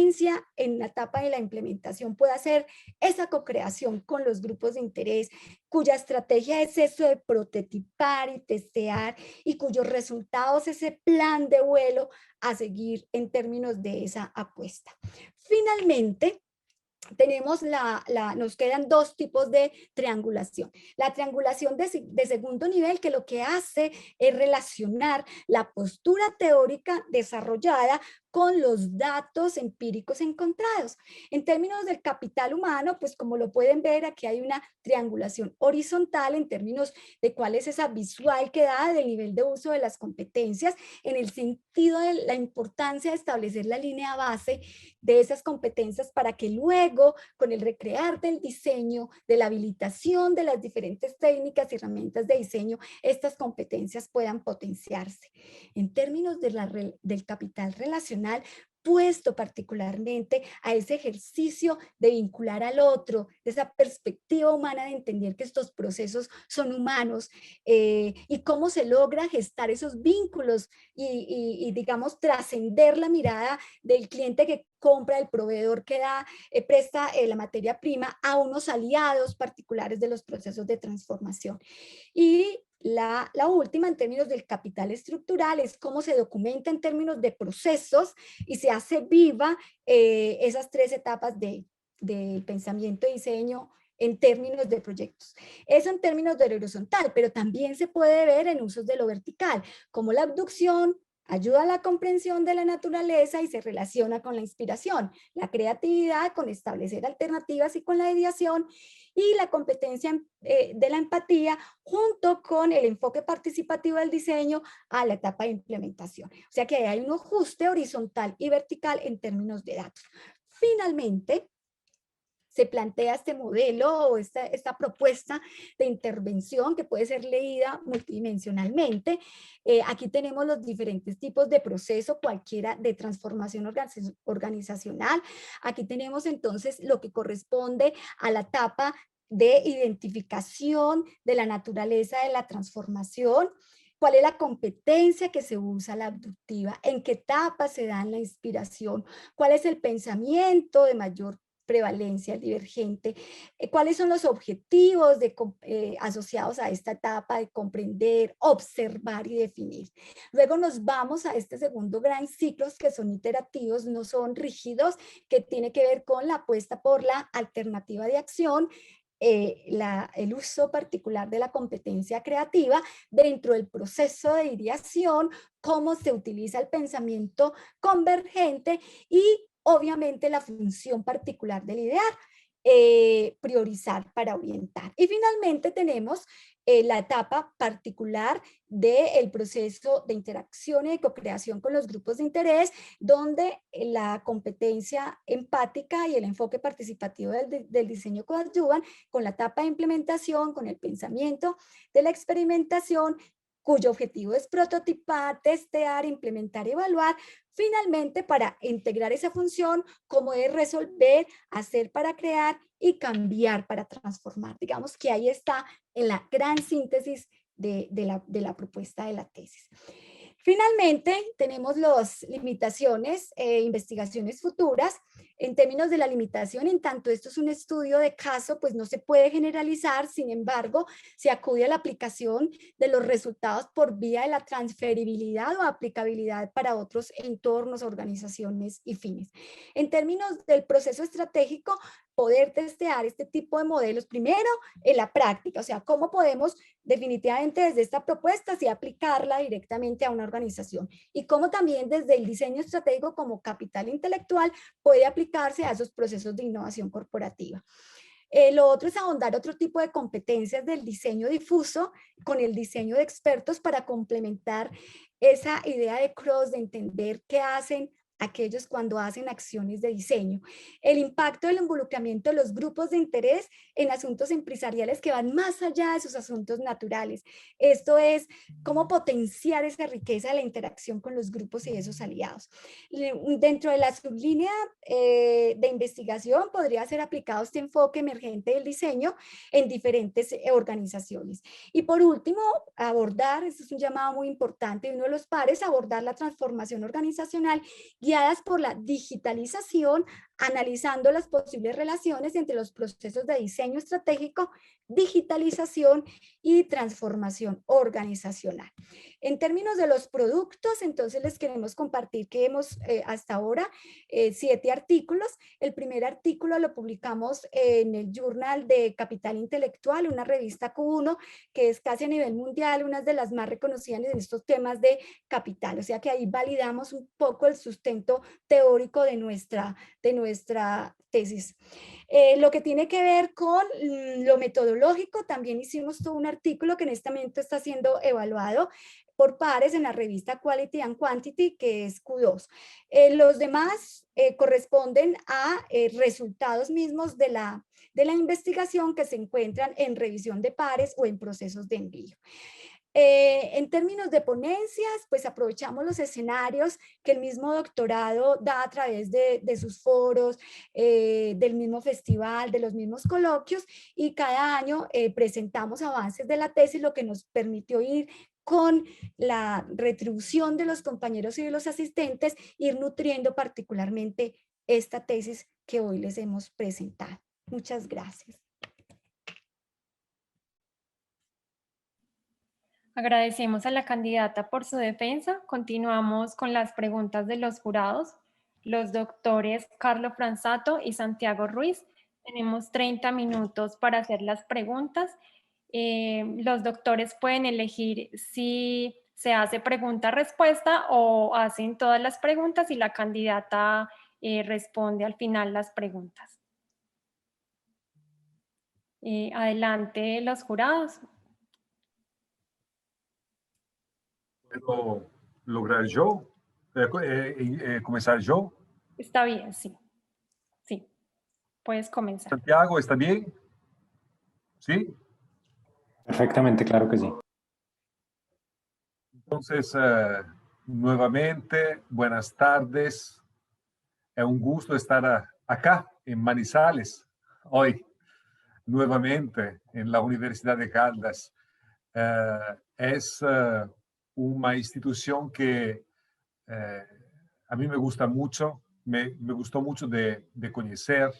en la etapa de la implementación pueda ser esa co-creación con los grupos de interés, cuya estrategia es eso de prototipar y testear y cuyos resultados es ese plan de vuelo a seguir en términos de esa apuesta. Finalmente, nos quedan 2 tipos de triangulación. La triangulación de segundo nivel, que lo que hace es relacionar la postura teórica desarrollada con los datos empíricos encontrados. En términos del capital humano, pues como lo pueden ver, aquí hay una triangulación horizontal en términos de cuál es esa visual que da del nivel de uso de las competencias, en el sentido de la importancia de establecer la línea base de esas competencias para que luego, con el recrear del diseño, de la habilitación de las diferentes técnicas y herramientas de diseño, estas competencias puedan potenciarse. En términos de del capital relacional, puesto particularmente a ese ejercicio de vincular al otro, de esa perspectiva humana de entender que estos procesos son humanos y cómo se logra gestar esos vínculos y digamos, trascender la mirada del cliente que compra, el proveedor que presta la materia prima a unos aliados particulares de los procesos de transformación. Y la última, en términos del capital estructural, es cómo se documenta en términos de procesos y se hace viva esas 3 etapas del pensamiento y diseño en términos de proyectos. Eso en términos de lo horizontal, pero también se puede ver en usos de lo vertical, como la abducción ayuda a la comprensión de la naturaleza y se relaciona con la inspiración, la creatividad con establecer alternativas y con la ideación, y la competencia de la empatía junto con el enfoque participativo del diseño a la etapa de implementación. O sea que hay un ajuste horizontal y vertical en términos de datos. Finalmente, se plantea este modelo o esta propuesta de intervención que puede ser leída multidimensionalmente. Aquí tenemos los diferentes tipos de proceso, cualquiera de transformación organizacional. Aquí tenemos entonces lo que corresponde a la etapa de identificación de la naturaleza de la transformación, cuál es la competencia que se usa, la abductiva, en qué etapa se da la inspiración, cuál es el pensamiento de mayor prevalencia, el divergente, cuáles son los objetivos asociados a esta etapa de comprender, observar y definir. Luego nos vamos a este segundo gran ciclo que son iterativos, no son rígidos, que tiene que ver con la apuesta por la alternativa de acción, el uso particular de la competencia creativa dentro del proceso de ideación, cómo se utiliza el pensamiento convergente y obviamente la función particular del idear, priorizar para orientar. Y finalmente tenemos la etapa particular del proceso de interacción y de co-creación con los grupos de interés, donde la competencia empática y el enfoque participativo del diseño coadyuvan con la etapa de implementación, con el pensamiento de la experimentación, cuyo objetivo es prototipar, testear, implementar y evaluar, finalmente para integrar esa función, como es resolver, hacer para crear y cambiar para transformar. Digamos que ahí está en la gran síntesis de la propuesta de la tesis. Finalmente, tenemos las limitaciones e investigaciones futuras. En términos de la limitación, en tanto esto es un estudio de caso, pues no se puede generalizar, sin embargo, se acude a la aplicación de los resultados por vía de la transferibilidad o aplicabilidad para otros entornos, organizaciones y fines. En términos del proceso estratégico, poder testear este tipo de modelos primero en la práctica, o sea, cómo podemos definitivamente desde esta propuesta sí aplicarla directamente a una organización y cómo también desde el diseño estratégico como capital intelectual puede aplicarse a esos procesos de innovación corporativa. Lo otro es ahondar otro tipo de competencias del diseño difuso con el diseño de expertos para complementar esa idea de cross, de entender qué hacen aquellos cuando hacen acciones de diseño. El impacto del involucramiento de los grupos de interés en asuntos empresariales que van más allá de sus asuntos naturales. Esto es cómo potenciar esa riqueza de la interacción con los grupos y esos aliados. Dentro de la sublínea de investigación podría ser aplicado este enfoque emergente del diseño en diferentes organizaciones. Y por último, abordar, este es un llamado muy importante de uno de los pares, abordar la transformación organizacional guiadas por la digitalización, analizando las posibles relaciones entre los procesos de diseño estratégico, digitalización y transformación organizacional. En términos de los productos, entonces les queremos compartir que hemos hasta ahora 7 artículos. El primer artículo lo publicamos en el Journal de Capital Intelectual, una revista Q1 que es casi a nivel mundial, una de las más reconocidas en estos temas de capital. O sea que ahí validamos un poco el sustento teórico de nuestra tesis. Lo que tiene que ver con lo metodológico, también hicimos todo un artículo que en este momento está siendo evaluado por pares en la revista Quality and Quantity, que es Q2. Los demás corresponden a resultados mismos de la investigación que se encuentran en revisión de pares o en procesos de envío. En términos de ponencias, pues aprovechamos los escenarios que el mismo doctorado da a través de sus foros, del mismo festival, de los mismos coloquios, y cada año presentamos avances de la tesis, lo que nos permitió ir con la retribución de los compañeros y de los asistentes, ir nutriendo particularmente esta tesis que hoy les hemos presentado. Muchas gracias. Agradecemos a la candidata por su defensa. Continuamos con las preguntas de los jurados. Los doctores Carlos Franzato y Santiago Ruiz. Tenemos 30 minutos para hacer las preguntas. Los doctores pueden elegir si se hace pregunta-respuesta o hacen todas las preguntas y la candidata responde al final las preguntas. Adelante los jurados. ¿Puedo lograr yo? ¿Comenzar yo? Está bien, sí. Sí, puedes comenzar. Santiago, ¿está bien? ¿Sí? Perfectamente, claro que sí. Entonces, nuevamente, buenas tardes. Es un gusto estar acá en Manizales hoy, nuevamente en la Universidad de Caldas. Es una institución que a mí me gusta mucho, me gustó mucho de conocer.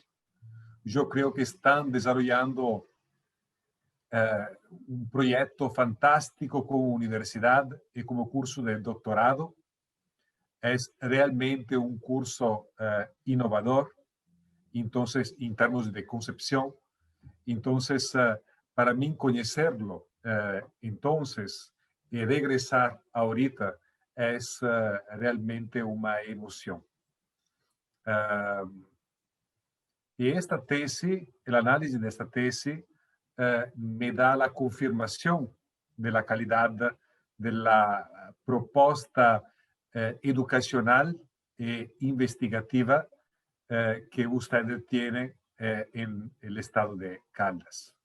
Yo creo que están desarrollando un proyecto fantástico como universidad y como curso de doctorado. Es realmente un curso innovador, entonces, en términos de concepción. Entonces, para mí conocerlo, entonces, y regresar ahorita es realmente una emoción. Y esta tesis, el análisis de esta tesis, me da la confirmación de la calidad de la propuesta educacional e investigativa que usted tiene en el estado de Caldas.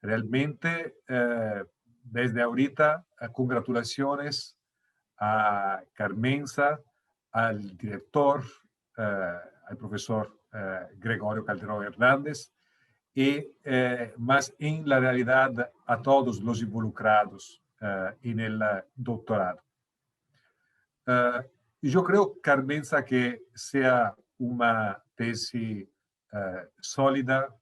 Realmente, desde ahorita, congratulaciones a Carmenza, al director, al profesor Gregorio Calderón Hernández, y más en la realidad a todos los involucrados en el doctorado. Yo creo, Carmenza, que sea una tesis sólida,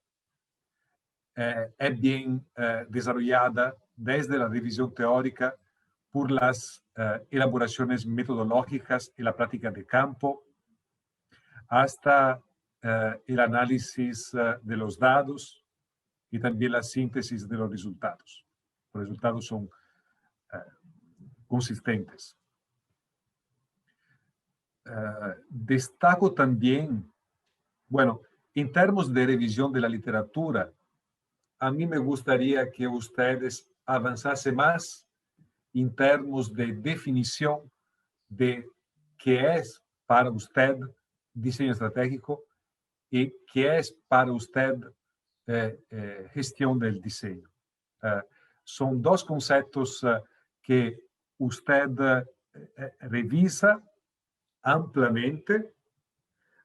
es bien desarrollada desde la revisión teórica por las elaboraciones metodológicas y la práctica de campo, hasta el análisis de los datos y también la síntesis de los resultados. Los resultados son consistentes. Destaco también, bueno, en términos de revisión de la literatura, a mí me gustaría que ustedes avanzasen más en términos de definición de qué es para usted diseño estratégico y qué es para usted gestión del diseño. Son dos conceptos que usted revisa ampliamente,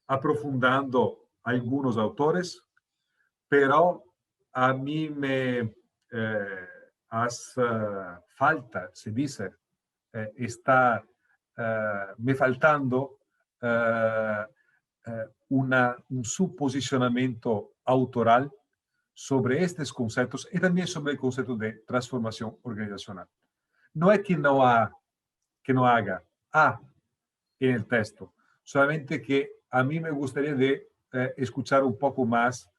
aprofundando algunos autores, pero a mí me hace falta, se dice, está me faltando un subposicionamiento autoral sobre estos conceptos y también sobre el concepto de transformación organizacional. No es que no haga en el texto, solamente que a mí me gustaría de escuchar un poco más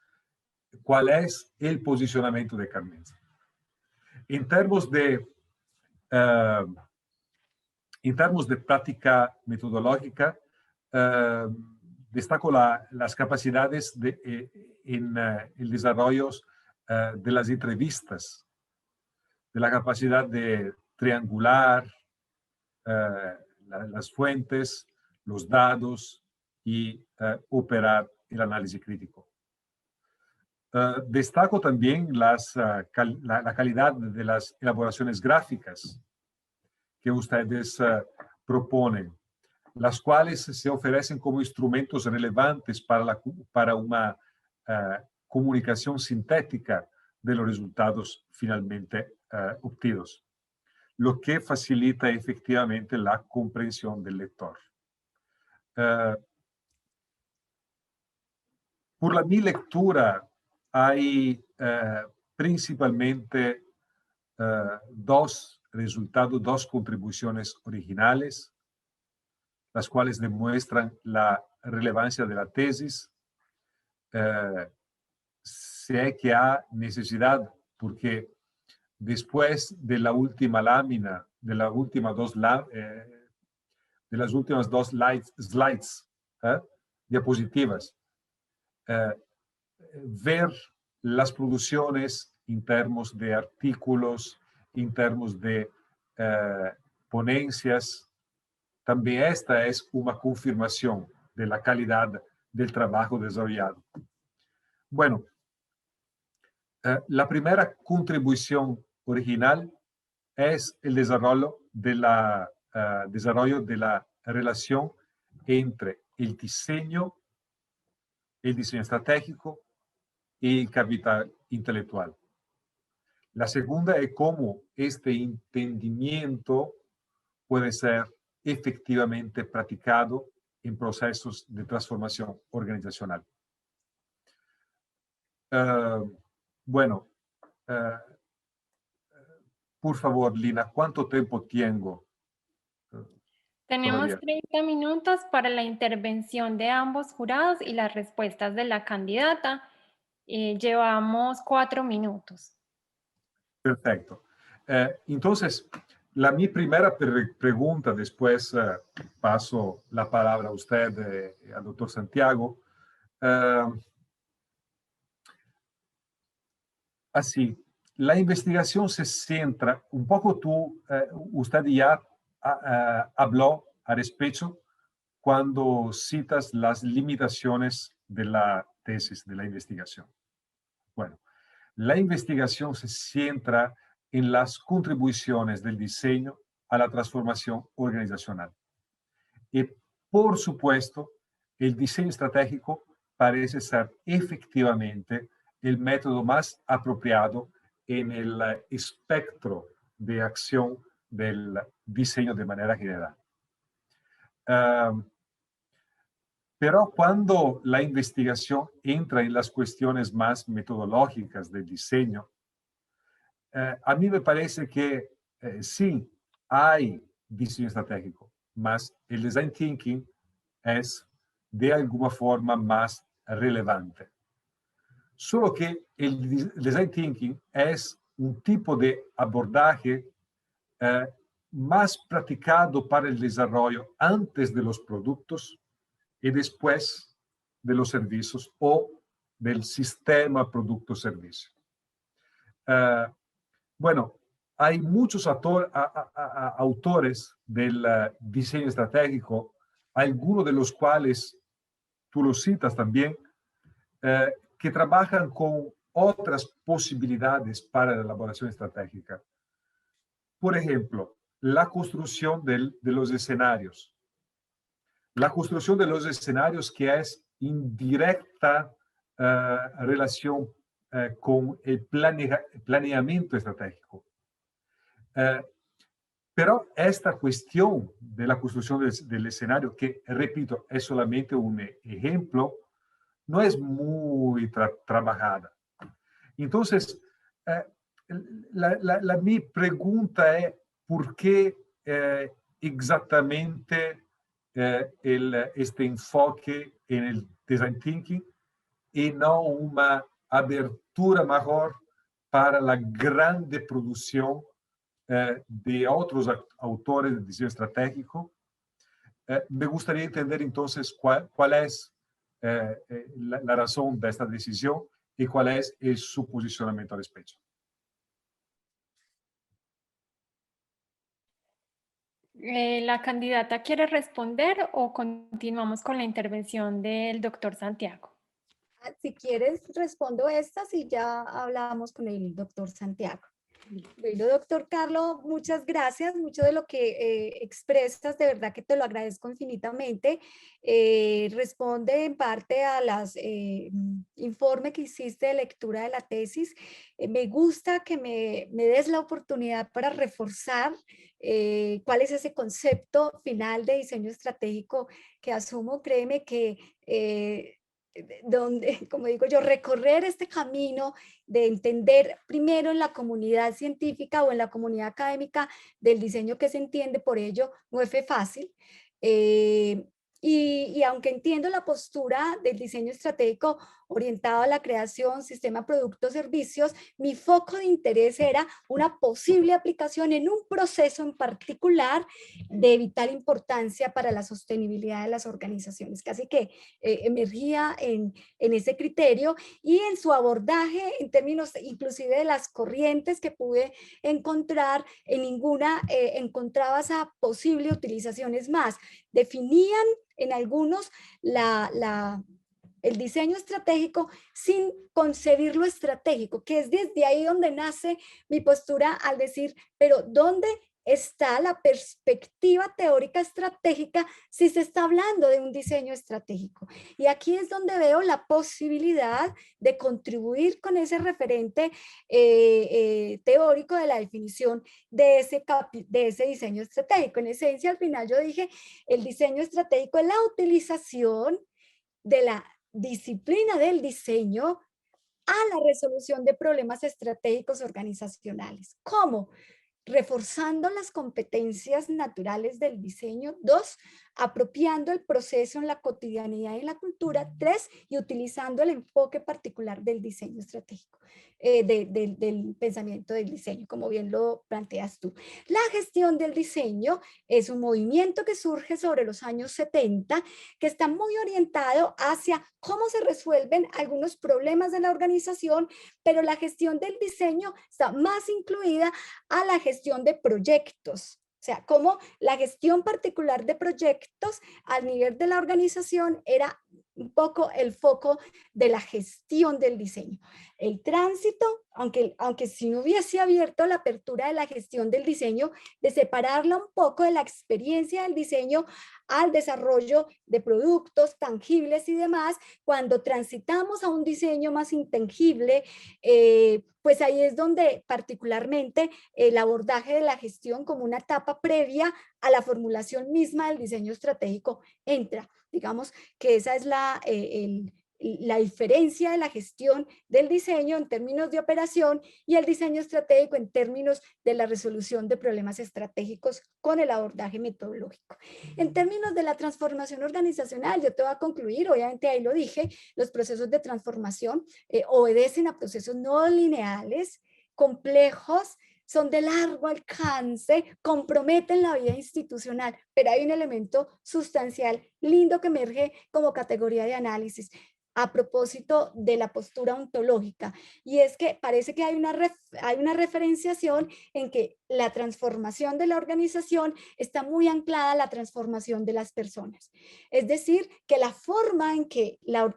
cuál es el posicionamiento de Carmenza. En términos de práctica metodológica, destaco las capacidades en el desarrollo de las entrevistas, de la capacidad de triangular las fuentes, los datos y operar el análisis crítico. Destaco también la calidad de las elaboraciones gráficas que ustedes proponen, las cuales se ofrecen como instrumentos relevantes para una comunicación sintética de los resultados finalmente obtenidos, lo que facilita efectivamente la comprensión del lector. Por mi lectura, hay principalmente dos resultados, dos contribuciones originales, las cuales demuestran la relevancia de la tesis. Sé que hay necesidad, porque después de la última lámina, de las últimas dos slides, diapositivas, ver las producciones en términos de artículos, en términos de ponencias. También esta es una confirmación de la calidad del trabajo desarrollado. Bueno, la primera contribución original es el desarrollo de la relación entre el diseño estratégico y el capital intelectual. La segunda es cómo este entendimiento puede ser efectivamente practicado en procesos de transformación organizacional. Bueno, por favor, Lina, ¿cuánto tiempo tengo? Tenemos Todavía. 30 minutos para la intervención de ambos jurados y las respuestas de la candidata. Llevamos 4 minutos. Perfecto. Entonces, mi primera pregunta, después paso la palabra a usted, al doctor Santiago. Así, la investigación se centra, un poco usted ya habló al respecto cuando citas las limitaciones de la tesis, de la investigación. Bueno, la investigación se centra en las contribuciones del diseño a la transformación organizacional. Y, por supuesto, el diseño estratégico parece ser efectivamente el método más apropiado en el espectro de acción del diseño de manera general. Pero cuando la investigación entra en las cuestiones más metodológicas del diseño, a mí me parece que sí hay diseño estratégico, mas el design thinking es de alguna forma más relevante. Solo que el design thinking es un tipo de abordaje más practicado para el desarrollo antes de los productos y después de los servicios o del sistema producto-servicio. Bueno, hay muchos autores del diseño estratégico, algunos de los cuales tú los citas también, que trabajan con otras posibilidades para la elaboración estratégica. Por ejemplo, la construcción de los escenarios. La construcción de los escenarios que es en directa relación con el planeamiento estratégico. Pero esta cuestión de la construcción del escenario, que repito, es solamente un ejemplo, no es muy trabajada. Entonces, mi pregunta es, ¿por qué exactamente este enfoque en el design thinking y no una abertura mejor para la grande producción de otros autores de diseño estratégico? Me gustaría entender entonces cuál es la razón de esta decisión y cuál es su posicionamiento al respecto. ¿La candidata quiere responder o continuamos con la intervención del doctor Santiago? Si quieres, respondo estas y ya hablamos con el doctor Santiago. Bueno, doctor Carlos, muchas gracias. Mucho de lo que expresas, de verdad que te lo agradezco infinitamente. Responde en parte a las informe que hiciste de lectura de la tesis. Me gusta que me des la oportunidad para reforzar cuál es ese concepto final de diseño estratégico que asumo. Créeme que donde, como digo yo, recorrer este camino de entender primero en la comunidad científica o en la comunidad académica del diseño que se entiende por ello no fue fácil. Y aunque entiendo la postura del diseño estratégico orientado a la creación, sistema, productos, servicios, mi foco de interés era una posible aplicación en un proceso en particular de vital importancia para la sostenibilidad de las organizaciones. Casi que emergía en ese criterio y en su abordaje en términos inclusive de las corrientes que pude encontrar, en ninguna encontraba esa posible utilización. Es más, definían en algunos el diseño estratégico sin concebir lo estratégico, que es desde ahí donde nace mi postura al decir, pero ¿dónde está la perspectiva teórica estratégica si se está hablando de un diseño estratégico? Y aquí es donde veo la posibilidad de contribuir con ese referente teórico de la definición de ese diseño estratégico. En esencia, al final yo dije, el diseño estratégico es la utilización de la disciplina del diseño a la resolución de problemas estratégicos organizacionales. ¿Cómo? Reforzando las competencias naturales del diseño. 2, apropiando el proceso en la cotidianidad y en la cultura. 3, y utilizando el enfoque particular del diseño estratégico, del pensamiento del diseño, como bien lo planteas tú. La gestión del diseño es un movimiento que surge sobre los años 70, que está muy orientado hacia cómo se resuelven algunos problemas de la organización, pero la gestión del diseño está más incluida a la gestión de proyectos. O sea, como la gestión particular de proyectos a nivel de la organización era un poco el foco de la gestión del diseño. El tránsito, aunque si no hubiese abierto la apertura de la gestión del diseño, de separarla un poco de la experiencia del diseño al desarrollo de productos tangibles y demás, cuando transitamos a un diseño más intangible, pues ahí es donde particularmente el abordaje de la gestión como una etapa previa a la formulación misma del diseño estratégico entra. Digamos que esa es la diferencia de la gestión del diseño en términos de operación y el diseño estratégico en términos de la resolución de problemas estratégicos con el abordaje metodológico. En términos de la transformación organizacional, yo te voy a concluir, obviamente ahí lo dije, los procesos de transformación obedecen a procesos no lineales, complejos, son de largo alcance, comprometen la vida institucional, pero hay un elemento sustancial lindo que emerge como categoría de análisis a propósito de la postura ontológica, y es que parece que hay una referenciación en que la transformación de la organización está muy anclada a la transformación de las personas. Es decir, que la forma en que la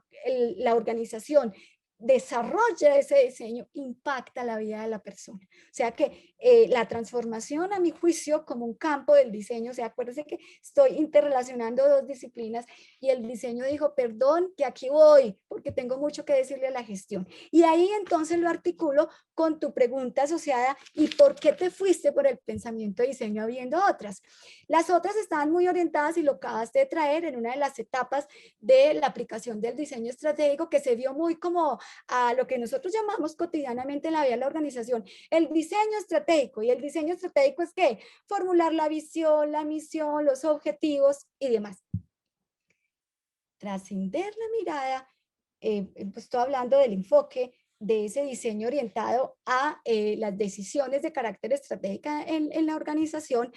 organización desarrolla ese diseño impacta la vida de la persona. O sea que la transformación, a mi juicio, como un campo del diseño, o sea, acuérdense que estoy interrelacionando dos disciplinas y el diseño dijo, perdón, que aquí voy, porque tengo mucho que decirle a la gestión. Y ahí entonces lo articulo con tu pregunta asociada, ¿y por qué te fuiste por el pensamiento de diseño habiendo otras? Las otras estaban muy orientadas, y lo acabaste de traer, en una de las etapas de la aplicación del diseño estratégico, que se vio muy como a lo que nosotros llamamos cotidianamente en la vida de la organización, el diseño estratégico. Y el diseño estratégico es ¿qué? Formular la visión, la misión, los objetivos y demás. Trascender la mirada, pues estoy hablando del enfoque de ese diseño orientado a las decisiones de carácter estratégico en la organización,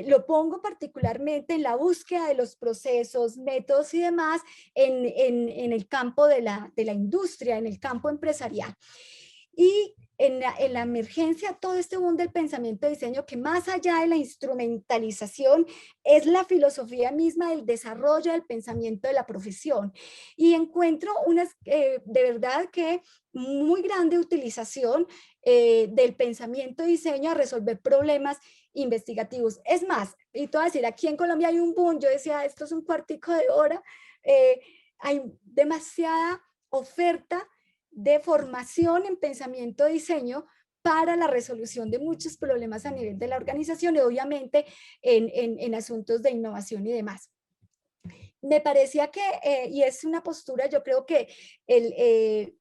lo pongo particularmente en la búsqueda de los procesos, métodos y demás en el campo de la industria, en el campo empresarial. Y en la emergencia, todo este boom del pensamiento de diseño, que más allá de la instrumentalización, es la filosofía misma del desarrollo del pensamiento de la profesión. Y encuentro de verdad que muy grande utilización del pensamiento de diseño a resolver problemas investigativos. Es más, y te voy a decir, aquí en Colombia hay un boom, yo decía, esto es un cuartico de hora, hay demasiada oferta de formación en pensamiento de diseño para la resolución de muchos problemas a nivel de la organización y obviamente en asuntos de innovación y demás. Me parecía que, y es una postura, yo creo que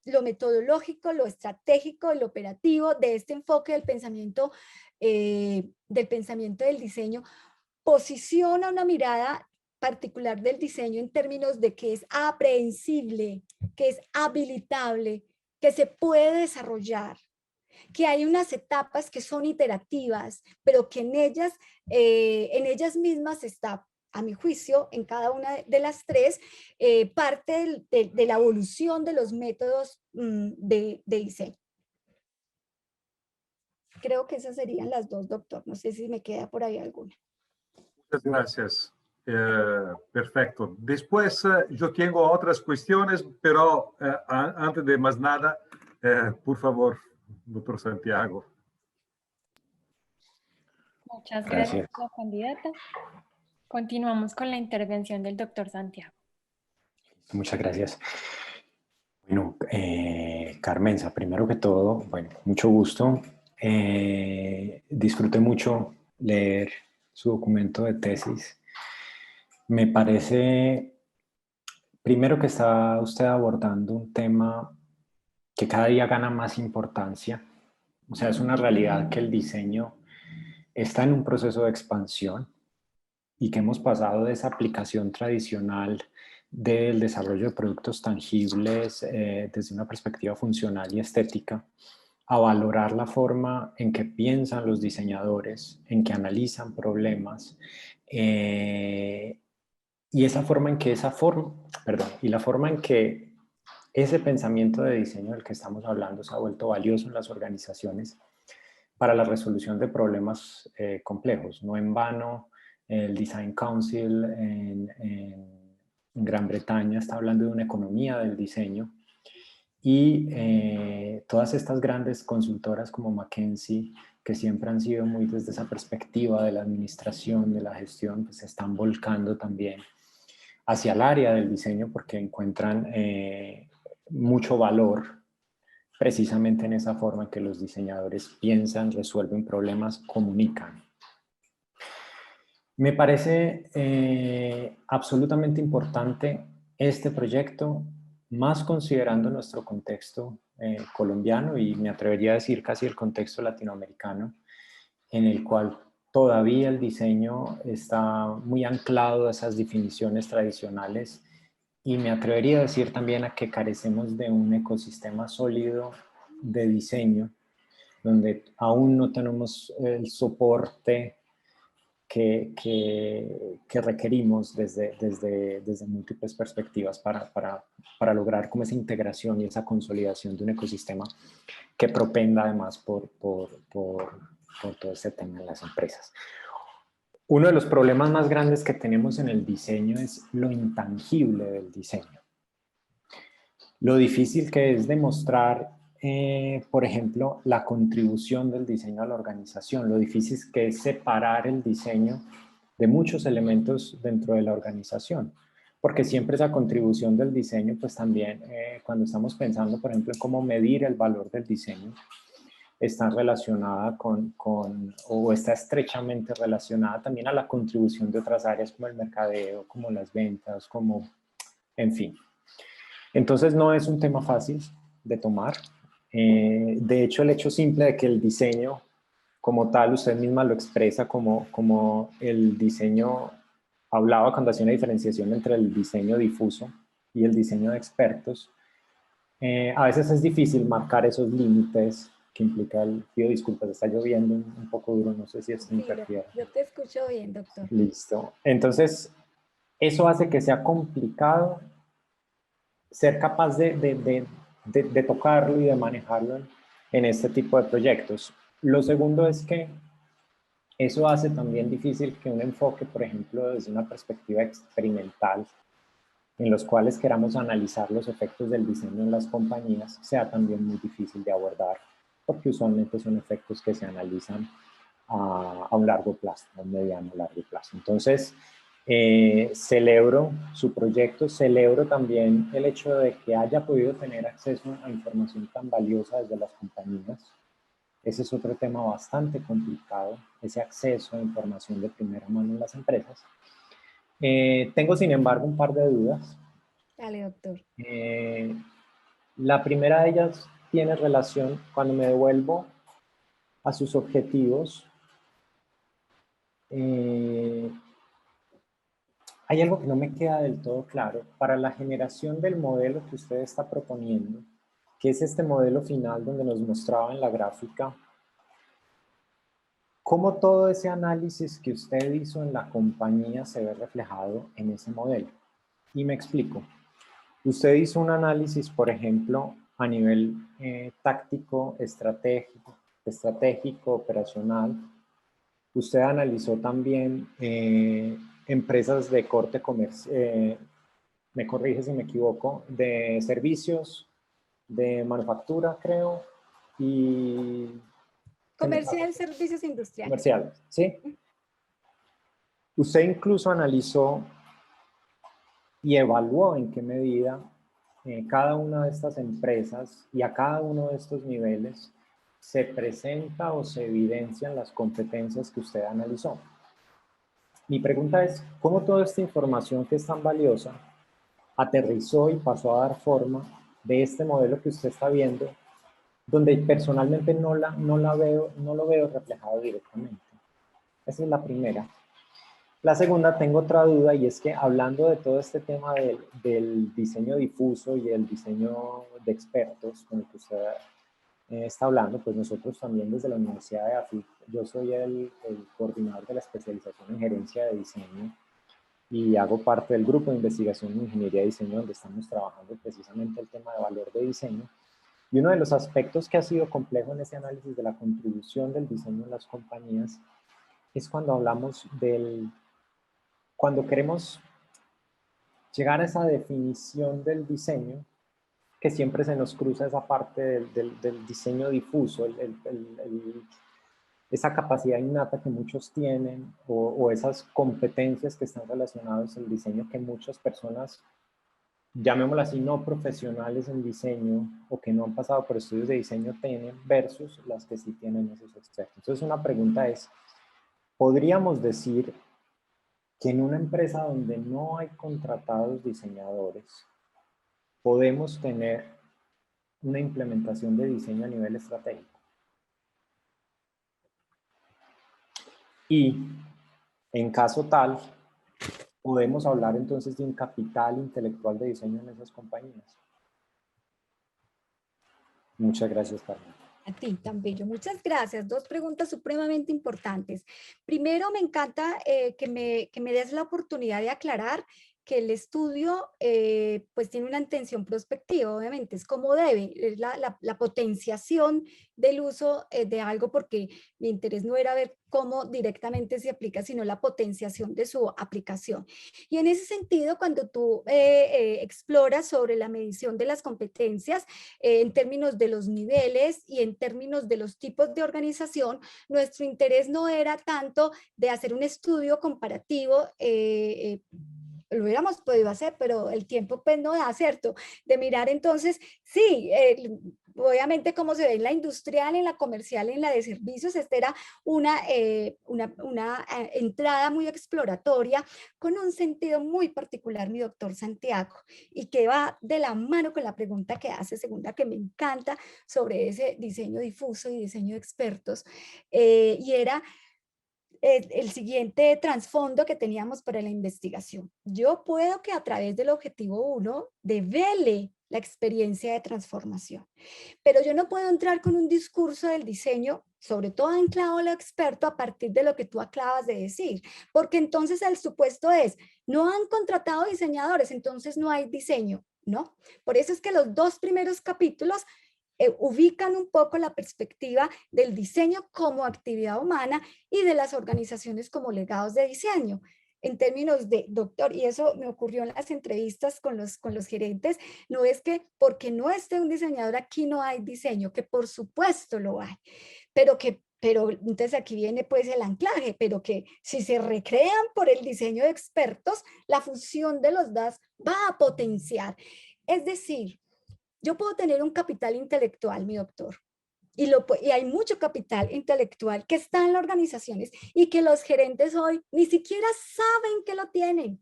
lo metodológico, lo estratégico, lo operativo de este enfoque del pensamiento del diseño posiciona una mirada particular del diseño en términos de que es aprehensible, que es habilitable, que se puede desarrollar, que hay unas etapas que son iterativas, pero que en ellas mismas está, a mi juicio, en cada una de las tres, parte de la evolución de los métodos de diseño. Creo que esas serían las dos, doctor. No sé si me queda por ahí alguna. Muchas gracias. Perfecto. Después yo tengo otras cuestiones, pero antes de más nada, por favor, doctor Santiago. Muchas Gracias. gracias a la candidata. Continuamos con la intervención del doctor Santiago. Muchas gracias. Bueno, Carmenza, primero que todo, bueno, mucho gusto. Disfruté mucho leer su documento de tesis. Me parece, primero que está usted abordando un tema que cada día gana más importancia. O sea, es una realidad que el diseño está en un proceso de expansión y que hemos pasado de esa aplicación tradicional del desarrollo de productos tangibles desde una perspectiva funcional y estética a valorar la forma en que piensan los diseñadores, en que analizan problemas y esa forma en que y la forma en que ese pensamiento de diseño del que estamos hablando se ha vuelto valioso en las organizaciones para la resolución de problemas complejos. No en vano, el Design Council en Gran Bretaña está hablando de una economía del diseño y todas estas grandes consultoras como McKinsey, que siempre han sido muy desde esa perspectiva de la administración, de la gestión, pues se están volcando también hacia el área del diseño porque encuentran mucho valor precisamente en esa forma en que los diseñadores piensan, resuelven problemas, comunican. Me parece absolutamente importante este proyecto, más considerando nuestro contexto colombiano y me atrevería a decir casi el contexto latinoamericano, en el cual todavía el diseño está muy anclado a esas definiciones tradicionales y me atrevería a decir también a que carecemos de un ecosistema sólido de diseño, donde aún no tenemos el soporte que requerimos desde múltiples perspectivas para lograr como esa integración y esa consolidación de un ecosistema que propenda además por todo ese tema en las empresas. Uno de los problemas más grandes que tenemos en el diseño es lo intangible del diseño. Lo difícil que es demostrar, por ejemplo, la contribución del diseño a la organización, lo difícil que es separar el diseño de muchos elementos dentro de la organización, porque siempre esa contribución del diseño, pues también cuando estamos pensando, por ejemplo, en cómo medir el valor del diseño, está relacionada o está estrechamente relacionada también a la contribución de otras áreas como el mercadeo, como las ventas, como, en fin. Entonces no es un tema fácil de tomar. De hecho, el hecho simple de que el diseño como tal, usted misma lo expresa como el diseño, hablaba cuando hacía una diferenciación entre el diseño difuso y el diseño de expertos. A veces es difícil marcar esos límites que implica pido disculpas, está lloviendo un poco duro, no sé si esto interfiere. Yo te escucho bien, doctor. Listo. Entonces, eso hace que sea complicado ser capaz de tocarlo y de manejarlo en este tipo de proyectos. Lo segundo es que eso hace también difícil que un enfoque, por ejemplo, desde una perspectiva experimental, en los cuales queramos analizar los efectos del diseño en las compañías, sea también muy difícil de abordar, porque usualmente son efectos que se analizan a un largo plazo, a un mediano largo plazo. Entonces, celebro su proyecto, celebro también el hecho de que haya podido tener acceso a información tan valiosa desde las compañías. Ese es otro tema bastante complicado, ese acceso a información de primera mano en las empresas. Tengo, sin embargo, un par de dudas. Dale, doctor. La primera de ellas tiene relación cuando me devuelvo a sus objetivos. hay algo que no me queda del todo claro. Para la generación del modelo que usted está proponiendo, que es este modelo final donde nos mostraba en la gráfica, ¿cómo todo ese análisis que usted hizo en la compañía se ve reflejado en ese modelo? Y me explico. Usted hizo un análisis, por ejemplo, a nivel táctico, estratégico, operacional. Usted analizó también empresas de corte comercial, me corrige si me equivoco, de servicios, de manufactura, creo, y... Comercial, servicios industriales. Comerciales, ¿sí? Usted incluso analizó y evaluó en qué medida cada una de estas empresas y a cada uno de estos niveles se presenta o se evidencian las competencias que usted analizó. Mi pregunta es, ¿cómo toda esta información que es tan valiosa aterrizó y pasó a dar forma de este modelo que usted está viendo, donde personalmente no lo veo reflejado directamente? Esa es la primera. La segunda, tengo otra duda, y es que hablando de todo este tema del diseño difuso y el diseño de expertos con el que usted está hablando, pues nosotros también desde la Universidad de AFIT, yo soy el coordinador de la especialización en gerencia de diseño y hago parte del grupo de investigación en ingeniería de diseño, donde estamos trabajando precisamente el tema de valor de diseño. Y uno de los aspectos que ha sido complejo en ese análisis de la contribución del diseño en las compañías es cuando hablamos cuando queremos llegar a esa definición del diseño, que siempre se nos cruza esa parte del diseño difuso, esa capacidad innata que muchos tienen o esas competencias que están relacionadas al diseño que muchas personas, llamémoslas así, no profesionales en diseño o que no han pasado por estudios de diseño tienen versus las que sí tienen esos expertos. Entonces una pregunta es, ¿podríamos decir que en una empresa donde no hay contratados diseñadores, podemos tener una implementación de diseño a nivel estratégico? Y en caso tal, podemos hablar entonces de un capital intelectual de diseño en esas compañías. Muchas gracias, Carmen. A ti, tan bello. Muchas gracias. Dos preguntas supremamente importantes. Primero, me encanta que me des la oportunidad de aclarar que el estudio pues tiene una intención prospectiva, obviamente, es como debe, es la potenciación del uso de algo, porque mi interés no era ver cómo directamente se aplica, sino la potenciación de su aplicación. Y en ese sentido, cuando tú exploras sobre la medición de las competencias en términos de los niveles y en términos de los tipos de organización, nuestro interés no era tanto de hacer un estudio comparativo, lo hubiéramos podido hacer, pero el tiempo pues no da, ¿cierto? De mirar entonces, sí, obviamente cómo se ve en la industrial, en la comercial, en la de servicios. Esta era una entrada muy exploratoria con un sentido muy particular, mi doctor Santiago, y que va de la mano con la pregunta que hace segunda, que me encanta, sobre ese diseño difuso y diseño de expertos, y era el siguiente trasfondo que teníamos para la investigación. Yo puedo que a través del objetivo 1 devele la experiencia de transformación, pero yo no puedo entrar con un discurso del diseño, sobre todo anclado al experto, a partir de lo que tú acabas de decir, porque entonces el supuesto es, no han contratado diseñadores, entonces no hay diseño, ¿no? Por eso es que los dos primeros capítulos ubican un poco la perspectiva del diseño como actividad humana y de las organizaciones como legados de diseño. En términos de, doctor, y eso me ocurrió en las entrevistas con los gerentes, no es que porque no esté un diseñador aquí no hay diseño, que por supuesto lo hay, pero entonces aquí viene pues el anclaje, pero que si se recrean por el diseño de expertos, la fusión de los dos va a potenciar. Es decir, yo puedo tener un capital intelectual, mi doctor, y hay mucho capital intelectual que está en las organizaciones y que los gerentes hoy ni siquiera saben que lo tienen.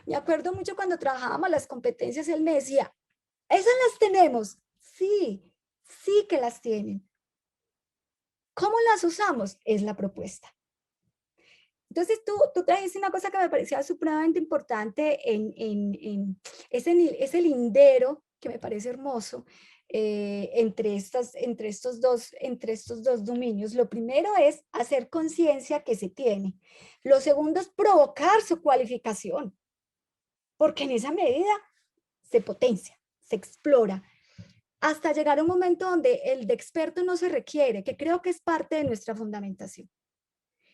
Me acuerdo mucho cuando trabajábamos las competencias, él me decía, esas las tenemos. Sí, sí que las tienen. ¿Cómo las usamos? Es la propuesta. Entonces tú trajiste una cosa que me parecía supremamente importante en ese lindero que me parece hermoso entre estos dos dominios. Lo primero es hacer conciencia que se tiene. Lo segundo es provocar su cualificación, porque en esa medida se potencia, se explora, hasta llegar a un momento donde el de experto no se requiere, que creo que es parte de nuestra fundamentación.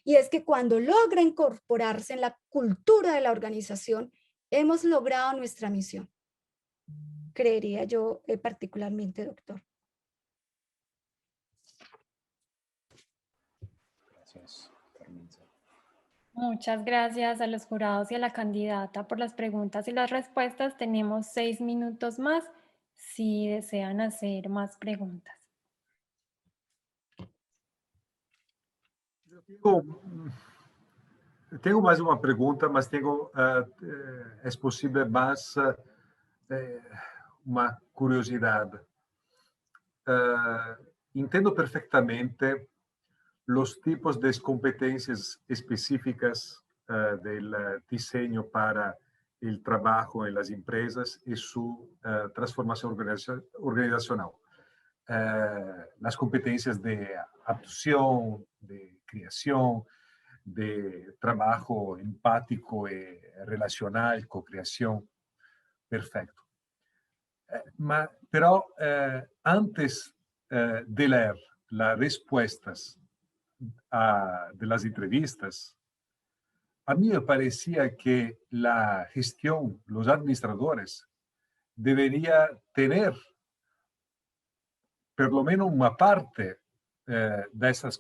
Y es que cuando logra incorporarse en la cultura de la organización, hemos logrado nuestra misión. Creería yo particularmente, doctor. Gracias, Carmenza. Muchas gracias a los jurados y a la candidata por las preguntas y las respuestas. Tenemos 6 minutos más si desean hacer más preguntas. Tengo mais uma pergunta, mas tenho, é possível mais uma curiosidade. Entendo perfectamente los tipos de competencias específicas del diseño para el trabajo en las empresas y su transformación organizacional. Las competencias de adaptación, de creación, de trabajo empático y relacional, co-creación. Perfecto. Pero antes de leer las respuestas de las entrevistas, a mí me parecía que la gestión, los administradores, debería tener por lo menos una parte de esas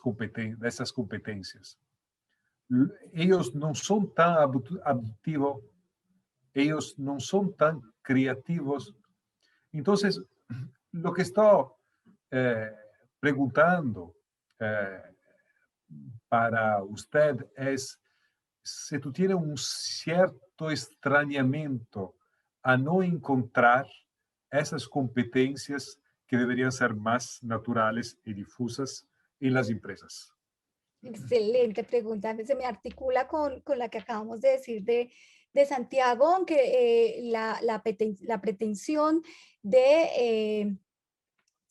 competencias. Ellos no son tan adaptivos, ellos no son tan creativos. Entonces, lo que estoy preguntando para usted es si tú tienes un cierto extrañamiento a no encontrar esas competencias que deberían ser más naturales y difusas en las empresas. Excelente pregunta. Se me articula con la que acabamos de decir de Santiago, aunque la pretensión de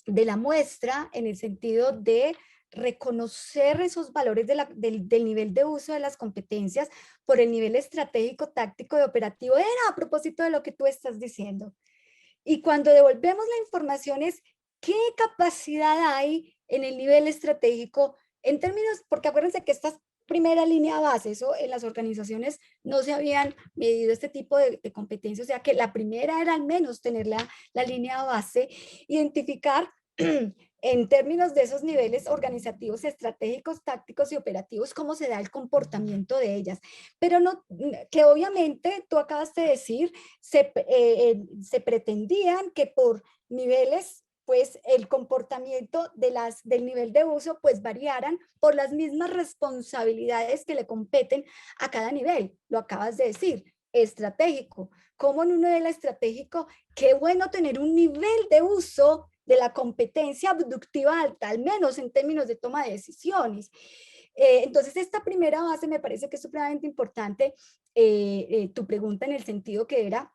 la muestra en el sentido de reconocer esos valores del nivel de uso de las competencias por el nivel estratégico, táctico y operativo era a propósito de lo que tú estás diciendo. Y cuando devolvemos la información es qué capacidad hay en el nivel estratégico en términos, porque acuérdense que esta primera línea base, eso en las organizaciones no se habían medido este tipo de competencias, o sea que la primera era al menos tener la línea base, identificar en términos de esos niveles organizativos, estratégicos, tácticos y operativos, cómo se da el comportamiento de ellas. Pero no, que obviamente, tú acabas de decir, se pretendían que por niveles, pues el comportamiento del nivel de uso, pues variaran por las mismas responsabilidades que le competen a cada nivel. Lo acabas de decir, estratégico. Como en un nivel estratégico, qué bueno tener un nivel de uso de la competencia abductiva alta, al menos en términos de toma de decisiones. Entonces, esta primera base me parece que es supremamente importante. Tu pregunta en el sentido que era,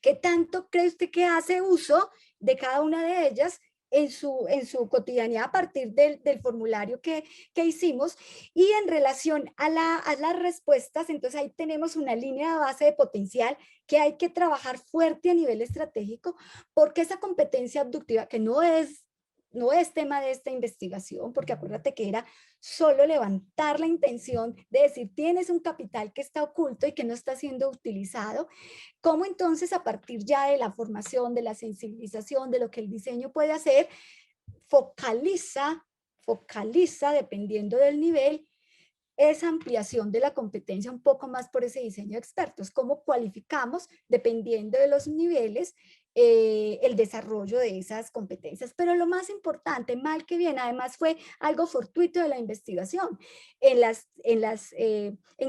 ¿qué tanto cree usted que hace uso de cada una de ellas en su cotidianidad a partir del formulario que hicimos? Y en relación a las respuestas, entonces ahí tenemos una línea de base de potencial que hay que trabajar fuerte a nivel estratégico, porque esa competencia abductiva, que no es tema de esta investigación, porque acuérdate que era solo levantar la intención de decir, tienes un capital que está oculto y que no está siendo utilizado. ¿Cómo entonces a partir ya de la formación, de la sensibilización, de lo que el diseño puede hacer, focaliza dependiendo del nivel, esa ampliación de la competencia un poco más por ese diseño de expertos? ¿Cómo cualificamos, dependiendo de los niveles, el desarrollo de esas competencias? Pero lo más importante, mal que bien, además fue algo fortuito de la investigación. En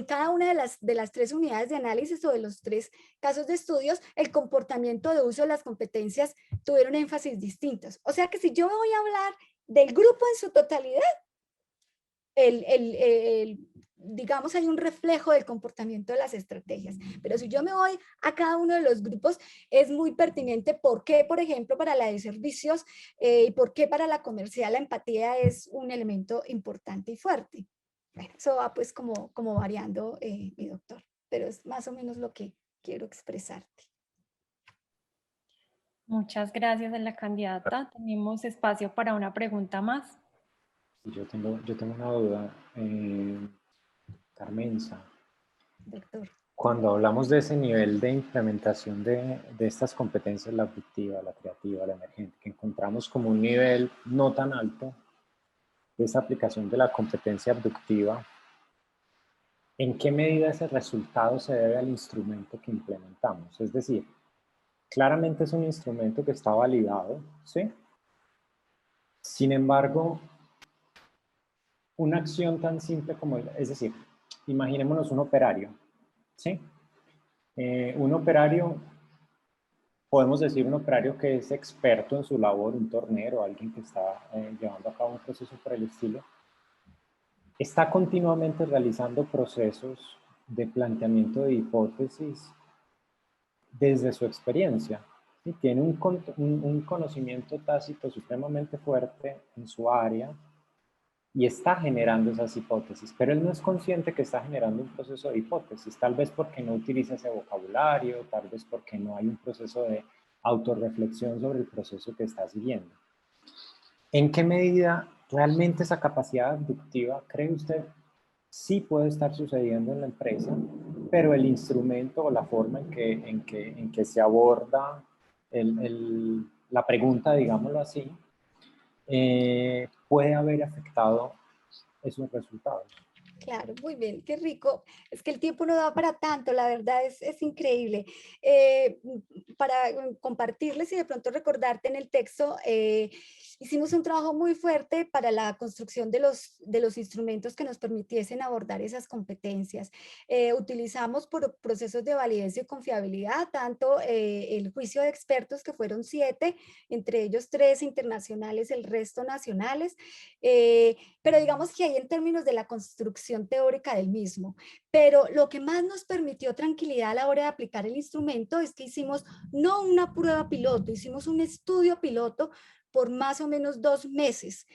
cada una de las 3 unidades de análisis o de los 3 casos de estudios, el comportamiento de uso de las competencias tuvieron énfasis distintos. O sea que si yo voy a hablar del grupo en su totalidad, digamos, hay un reflejo del comportamiento de las estrategias. Pero si yo me voy a cada uno de los grupos, es muy pertinente por qué, por ejemplo, para la de servicios y por qué para la comercial la empatía es un elemento importante y fuerte. Bueno, eso va pues como variando, mi doctor, pero es más o menos lo que quiero expresarte. Muchas gracias a la candidata. Tenemos espacio para una pregunta más. Yo tengo una duda, Carmenza. Doctor. Cuando hablamos de ese nivel de implementación de estas competencias, la abductiva, la creativa, la emergente, que encontramos como un nivel no tan alto de esa aplicación de la competencia abductiva, ¿en qué medida ese resultado se debe al instrumento que implementamos? Es decir, claramente es un instrumento que está validado, ¿sí? Sin embargo, una acción tan simple como, es decir, imaginémonos un operario, ¿sí? Un operario, podemos decir un operario que es experto en su labor, un tornero, alguien que está llevando a cabo un proceso por el estilo, está continuamente realizando procesos de planteamiento de hipótesis desde su experiencia. ¿Sí? Tiene un conocimiento tácito supremamente fuerte en su área y está generando esas hipótesis, pero él no es consciente que está generando un proceso de hipótesis, tal vez porque no utiliza ese vocabulario, tal vez porque no hay un proceso de autorreflexión sobre el proceso que está siguiendo. ¿En qué medida realmente esa capacidad abductiva, cree usted, sí puede estar sucediendo en la empresa, pero el instrumento o la forma en que se aborda la pregunta, digámoslo así, puede haber afectado esos resultados? Claro, muy bien, qué rico. Es que el tiempo no da para tanto, la verdad es increíble. Para compartirles y de pronto recordarte en el texto, hicimos un trabajo muy fuerte para la construcción de los instrumentos que nos permitiesen abordar esas competencias. Utilizamos por procesos de validez y confiabilidad, tanto el juicio de expertos, que fueron 7, entre ellos 3 internacionales, el resto nacionales, pero digamos que ahí en términos de la construcción teórica del mismo. Pero lo que más nos permitió tranquilidad a la hora de aplicar el instrumento es que hicimos no una prueba piloto, hicimos un estudio piloto por más o menos 2 meses.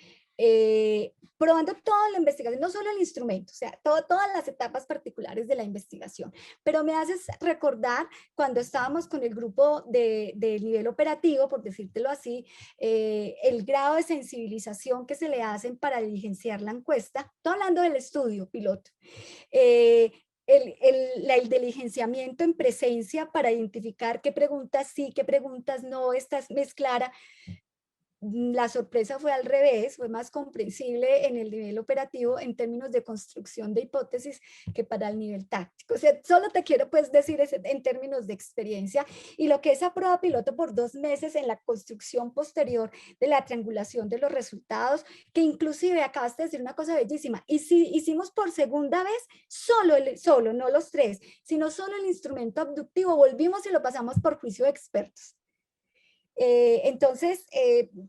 Probando toda la investigación, no solo el instrumento, o sea, todas las etapas particulares de la investigación. Pero me haces recordar cuando estábamos con el grupo de nivel operativo, por decírtelo así, el grado de sensibilización que se le hacen para diligenciar la encuesta. Estoy hablando del estudio piloto. El diligenciamiento en presencia para identificar qué preguntas sí, qué preguntas no, esta es clara. La sorpresa fue al revés, fue más comprensible en el nivel operativo en términos de construcción de hipótesis que para el nivel táctico. O sea, solo te quiero pues decir en términos de experiencia, y lo que es a prueba piloto por 2 meses en la construcción posterior de la triangulación de los resultados, que inclusive acabaste de decir una cosa bellísima, y si hicimos por segunda vez solo, no los 3, sino solo el instrumento abductivo, volvimos y lo pasamos por juicio de expertos. Entonces,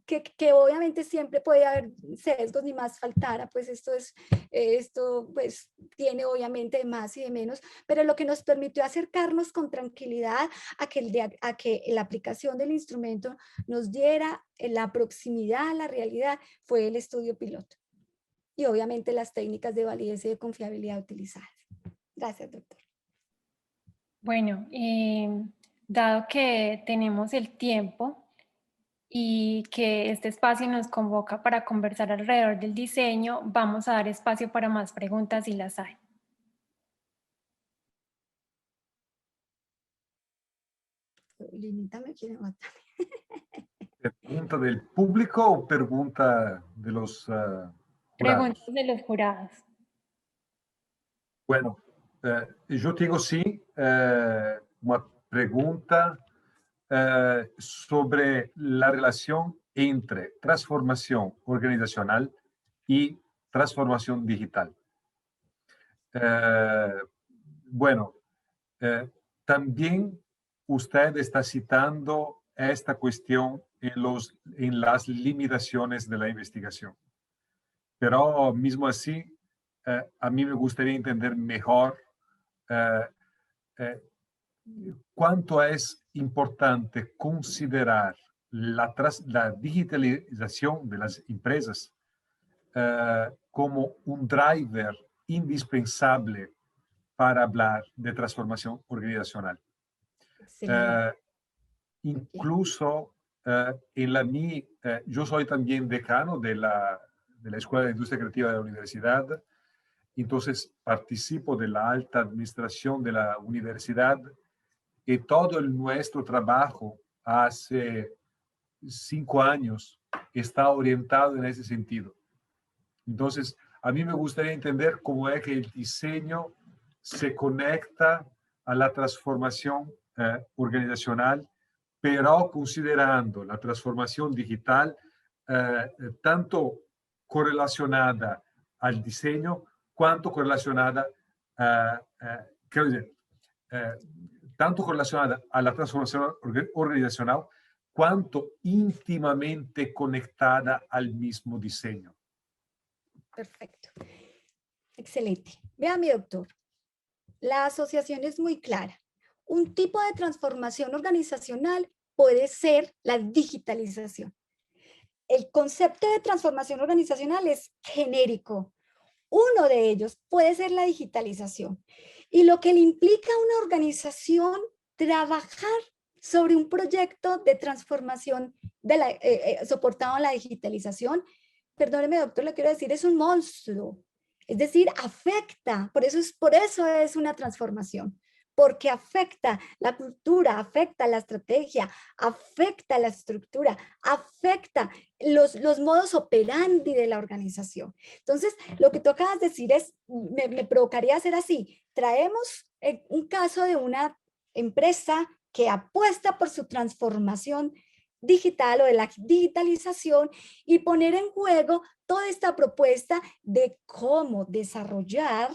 que obviamente siempre puede haber sesgos, ni más faltara, pues esto pues tiene obviamente más y de menos, pero lo que nos permitió acercarnos con tranquilidad a que la aplicación del instrumento nos diera la proximidad a la realidad fue el estudio piloto. Y obviamente las técnicas de validez y de confiabilidad utilizadas. Gracias, doctor. Bueno, dado que tenemos el tiempo y que este espacio nos convoca para conversar alrededor del diseño, vamos a dar espacio para más preguntas si las hay. Limítame, quiero matar. ¿Pregunta del público o pregunta de los jurados? Preguntas de los jurados. Bueno, yo tengo sí una pregunta sobre la relación entre transformación organizacional y transformación digital. Bueno, también usted está citando esta cuestión en las limitaciones de la investigación. Pero mismo así, a mí me gustaría entender mejor cuánto es importante considerar la digitalización de las empresas como un driver indispensable para hablar de transformación organizacional. Excelente. Incluso yo soy también decano de la Escuela de Industria Creativa de la universidad, entonces participo de la alta administración de la universidad y todo nuestro trabajo hace 5 años está orientado en ese sentido. Entonces, a mí me gustaría entender cómo es que el diseño se conecta a la transformación organizacional, pero considerando la transformación digital tanto correlacionada al diseño, cuanto correlacionada, tanto correlacionada a la transformación organizacional, cuanto íntimamente conectada al mismo diseño. Perfecto. Excelente. Vea, mi doctor, la asociación es muy clara. Un tipo de transformación organizacional puede ser la digitalización. El concepto de transformación organizacional es genérico. Uno de ellos puede ser la digitalización. Y lo que le implica a una organización trabajar sobre un proyecto de transformación soportado en la digitalización, perdóneme, doctor, le quiero decir, es un monstruo. Es decir, afecta, por eso es una transformación, porque afecta la cultura, afecta la estrategia, afecta la estructura, afecta los modos operandi de la organización. Entonces, lo que tú acabas de decir me provocaría hacer así. Traemos un caso de una empresa que apuesta por su transformación digital o de la digitalización y poner en juego toda esta propuesta de cómo desarrollar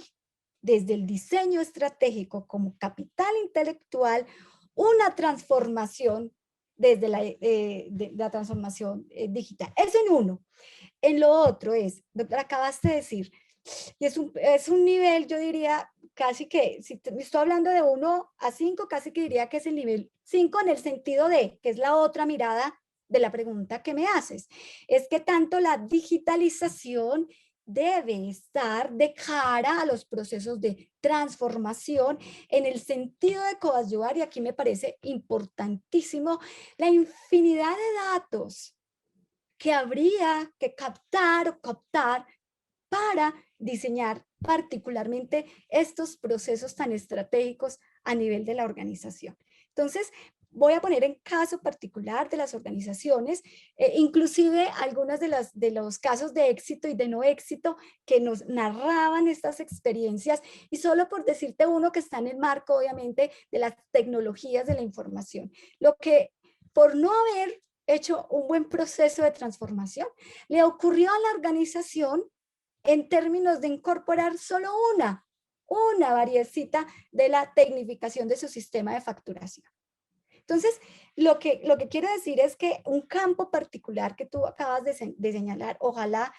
desde el diseño estratégico como capital intelectual una transformación desde la transformación digital. Eso en uno. En lo otro es, doctor, acabaste de decir, y es un nivel, yo diría, casi que, si estoy hablando de 1 a 5, casi que diría que es el nivel 5 en el sentido de, que es la otra mirada de la pregunta que me haces, es que tanto la digitalización debe estar de cara a los procesos de transformación en el sentido de coadyuvar, y aquí me parece importantísimo la infinidad de datos que habría que captar o cooptar para diseñar particularmente estos procesos tan estratégicos a nivel de la organización. Entonces, voy a poner en caso particular de las organizaciones, inclusive algunas de los casos de éxito y de no éxito que nos narraban estas experiencias, y solo por decirte uno que está en el marco, obviamente, de las tecnologías de la información. Lo que, por no haber hecho un buen proceso de transformación, le ocurrió a la organización en términos de incorporar solo una variecita de la tecnificación de su sistema de facturación. Entonces, lo que quiero decir es que un campo particular que tú acabas de señalar, ojalá,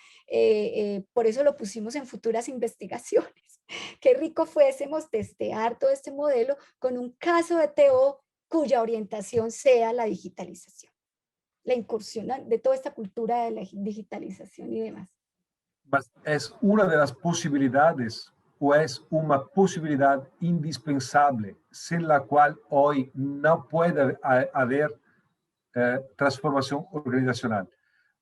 por eso lo pusimos en futuras investigaciones, qué rico fuésemos testear todo este modelo con un caso de TO cuya orientación sea la digitalización, la incursión de toda esta cultura de la digitalización y demás. Es una de las posibilidades, o es una posibilidad indispensable, sin la cual hoy no puede haber transformación organizacional.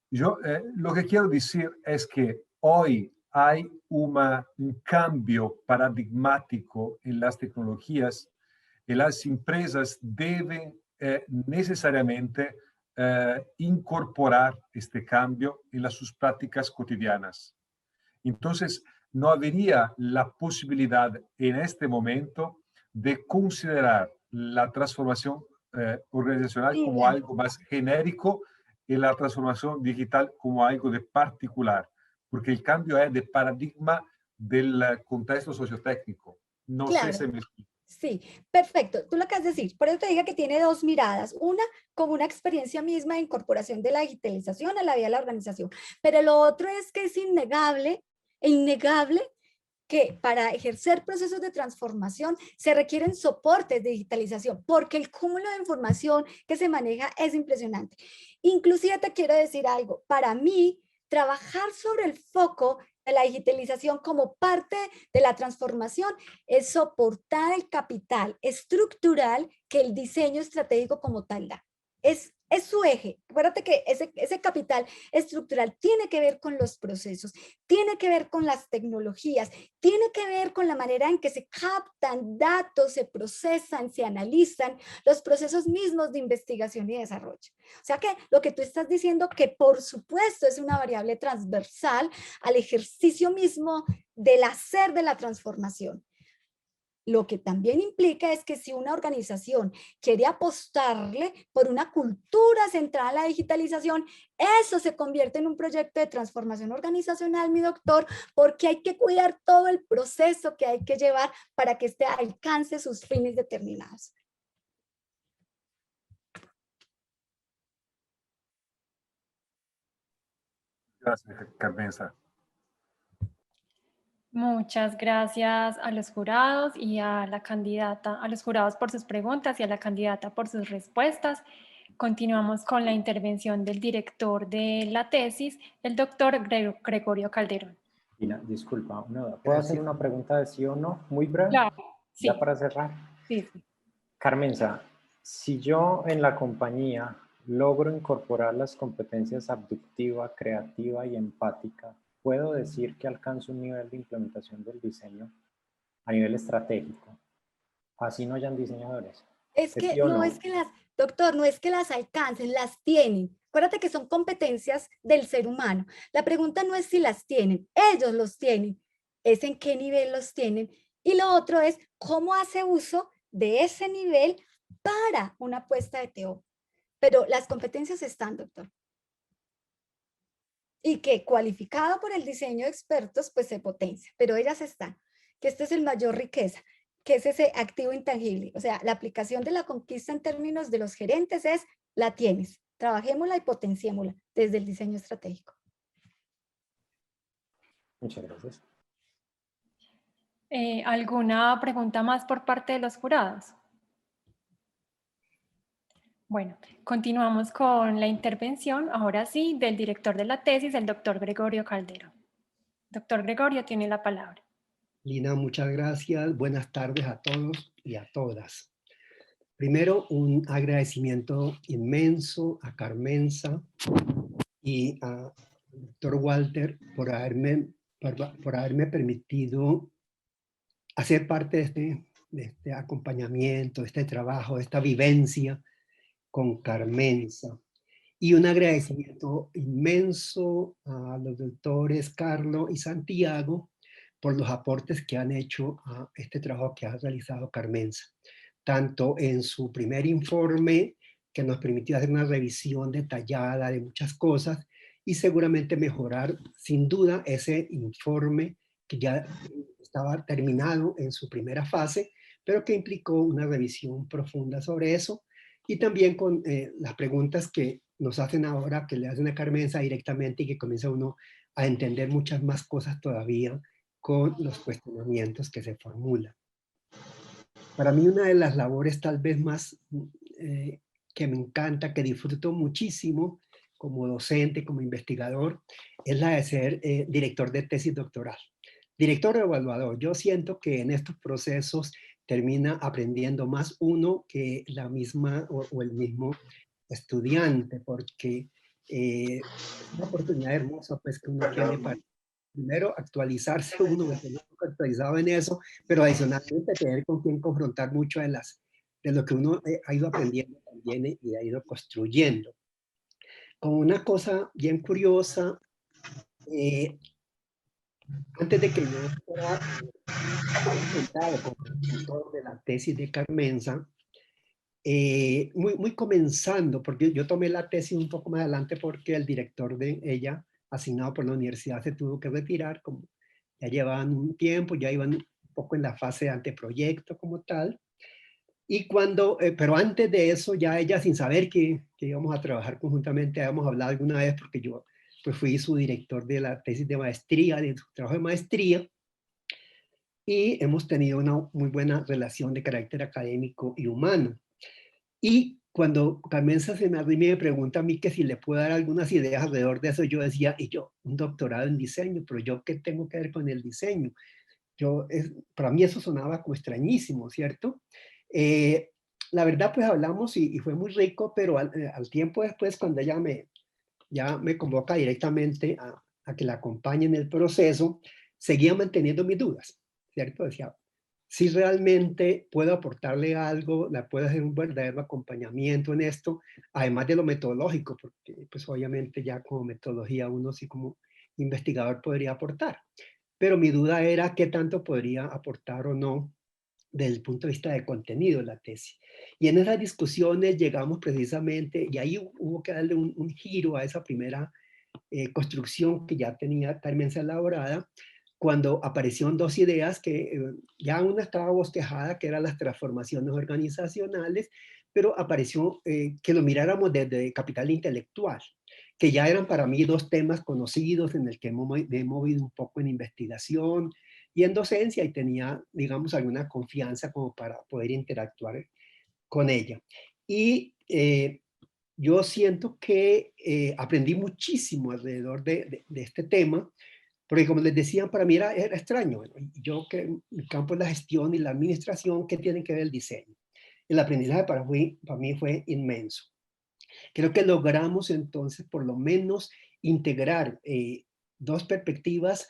Yo lo que quiero decir es que hoy hay un cambio paradigmático en las tecnologías y las empresas deben necesariamente incorporar este cambio en sus prácticas cotidianas. Entonces, no habría la posibilidad en este momento de considerar la transformación organizacional como algo más genérico y la transformación digital como algo de particular, porque el cambio es de paradigma del contexto sociotécnico. No claro. sé si me explico. Sí, perfecto. Tú lo acabas de decir. Por eso te digo que tiene dos miradas. Una, como una experiencia misma de incorporación de la digitalización a la vida de la organización. Pero lo otro es que es innegable que para ejercer procesos de transformación se requieren soportes de digitalización, porque el cúmulo de información que se maneja es impresionante. Inclusive te quiero decir algo, para mí, trabajar sobre el foco de la digitalización como parte de la transformación es soportar el capital estructural que el diseño estratégico como tal da. Es su eje. Acuérdate que ese capital estructural tiene que ver con los procesos, tiene que ver con las tecnologías, tiene que ver con la manera en que se captan datos, se procesan, se analizan los procesos mismos de investigación y desarrollo. O sea que lo que tú estás diciendo que por supuesto es una variable transversal al ejercicio mismo del hacer de la transformación. Lo que también implica es que si una organización quiere apostarle por una cultura centrada en la digitalización, eso se convierte en un proyecto de transformación organizacional, mi doctor, porque hay que cuidar todo el proceso que hay que llevar para que éste alcance sus fines determinados. Gracias, Carmenza. Muchas gracias a los jurados y a la candidata, a los jurados por sus preguntas y a la candidata por sus respuestas. Continuamos con la intervención del director de la tesis, el doctor Gregorio Calderón. Lina, disculpa, ¿puedo hacer una pregunta de sí o no? Muy breve. Claro, sí. Ya para cerrar. Sí. Carmenza, si yo en la compañía logro incorporar las competencias abductiva, creativa y empática, ¿puedo decir que alcanzo un nivel de implementación del diseño a nivel estratégico? Así no hayan diseñadores. Es que no es que las, doctor, no es que las alcancen, las tienen. Acuérdate que son competencias del ser humano. La pregunta no es si las tienen, ellos los tienen, es en qué nivel los tienen. Y lo otro es cómo hace uso de ese nivel para una puesta de TO. Pero las competencias están, doctor. Y que cualificado por el diseño de expertos, pues se potencia, pero ellas están, que esto es el mayor riqueza, que es ese activo intangible. O sea, la aplicación de la conquista en términos de los gerentes es, la tienes, trabajémosla y potenciémosla desde el diseño estratégico. Muchas gracias. ¿Alguna pregunta más por parte de los jurados? Bueno, continuamos con la intervención, ahora sí, del director de la tesis, el doctor Gregorio Calderón. Doctor Gregorio, tiene la palabra. Lina, muchas gracias. Buenas tardes a todos y a todas. Primero, un agradecimiento inmenso a Carmenza y al doctor Walter por haberme permitido hacer parte de este acompañamiento, de este trabajo, de esta vivencia con Carmenza. Y un agradecimiento inmenso a los doctores Carlos y Santiago por los aportes que han hecho a este trabajo que ha realizado Carmenza, tanto en su primer informe, que nos permitió hacer una revisión detallada de muchas cosas, y seguramente mejorar, sin duda, ese informe que ya estaba terminado en su primera fase, pero que implicó una revisión profunda sobre eso, y también con las preguntas que nos hacen ahora, que le hacen a Carmenza directamente y que comienza uno a entender muchas más cosas todavía con los cuestionamientos que se formulan. Para mí una de las labores tal vez más que me encanta, que disfruto muchísimo como docente, como investigador, es la de ser director de tesis doctoral. Director o evaluador, yo siento que en estos procesos termina aprendiendo más uno que la misma o el mismo estudiante, porque es una oportunidad hermosa pues que uno tiene para primero actualizarse uno, que no actualizado en eso, pero adicionalmente tener con quien confrontar mucho de lo que uno ha ido aprendiendo también y ha ido construyendo. Como una cosa bien curiosa, antes de que yo fuera presentado como autor de la tesis de Carmenza, muy comenzando, porque yo tomé la tesis un poco más adelante porque el director de ella, asignado por la universidad, se tuvo que retirar, como ya llevaban un tiempo, ya iban un poco en la fase de anteproyecto como tal. Y cuando, pero antes de eso, ya ella sin saber que íbamos a trabajar conjuntamente, habíamos hablado alguna vez porque yo pues fui su director de la tesis de maestría, de su trabajo de maestría, y hemos tenido una muy buena relación de carácter académico y humano. Y cuando Carmenza se me arrima y me pregunta a mí que si le puedo dar algunas ideas alrededor de eso, yo decía, y yo, un doctorado en diseño, pero yo qué tengo que ver con el diseño. Para mí eso sonaba como extrañísimo, ¿cierto? La verdad, pues hablamos y fue muy rico, pero al tiempo después, cuando ella ya me convoca directamente a que la acompañe en el proceso, seguía manteniendo mis dudas, ¿cierto? Decía, si realmente puedo aportarle algo, la puedo hacer un verdadero acompañamiento en esto, además de lo metodológico, porque pues obviamente ya como metodología uno sí como investigador podría aportar. Pero mi duda era qué tanto podría aportar o no desde el punto de vista de contenido de la tesis. Y en esas discusiones llegamos precisamente, y ahí hubo que darle un giro a esa primera construcción que ya tenía Carmenza elaborada, cuando aparecieron dos ideas que ya una estaba bosquejada, que eran las transformaciones organizacionales, pero apareció que lo miráramos desde capital intelectual, que ya eran para mí dos temas conocidos en el que me he movido un poco en investigación y en docencia y tenía, digamos, alguna confianza como para poder interactuar con ella. Y yo siento que aprendí muchísimo alrededor de este tema, porque como les decía, para mí era extraño. Bueno, yo que mi campo es la gestión y la administración, ¿qué tienen que ver el diseño? El aprendizaje para mí fue inmenso. Creo que logramos entonces por lo menos integrar dos perspectivas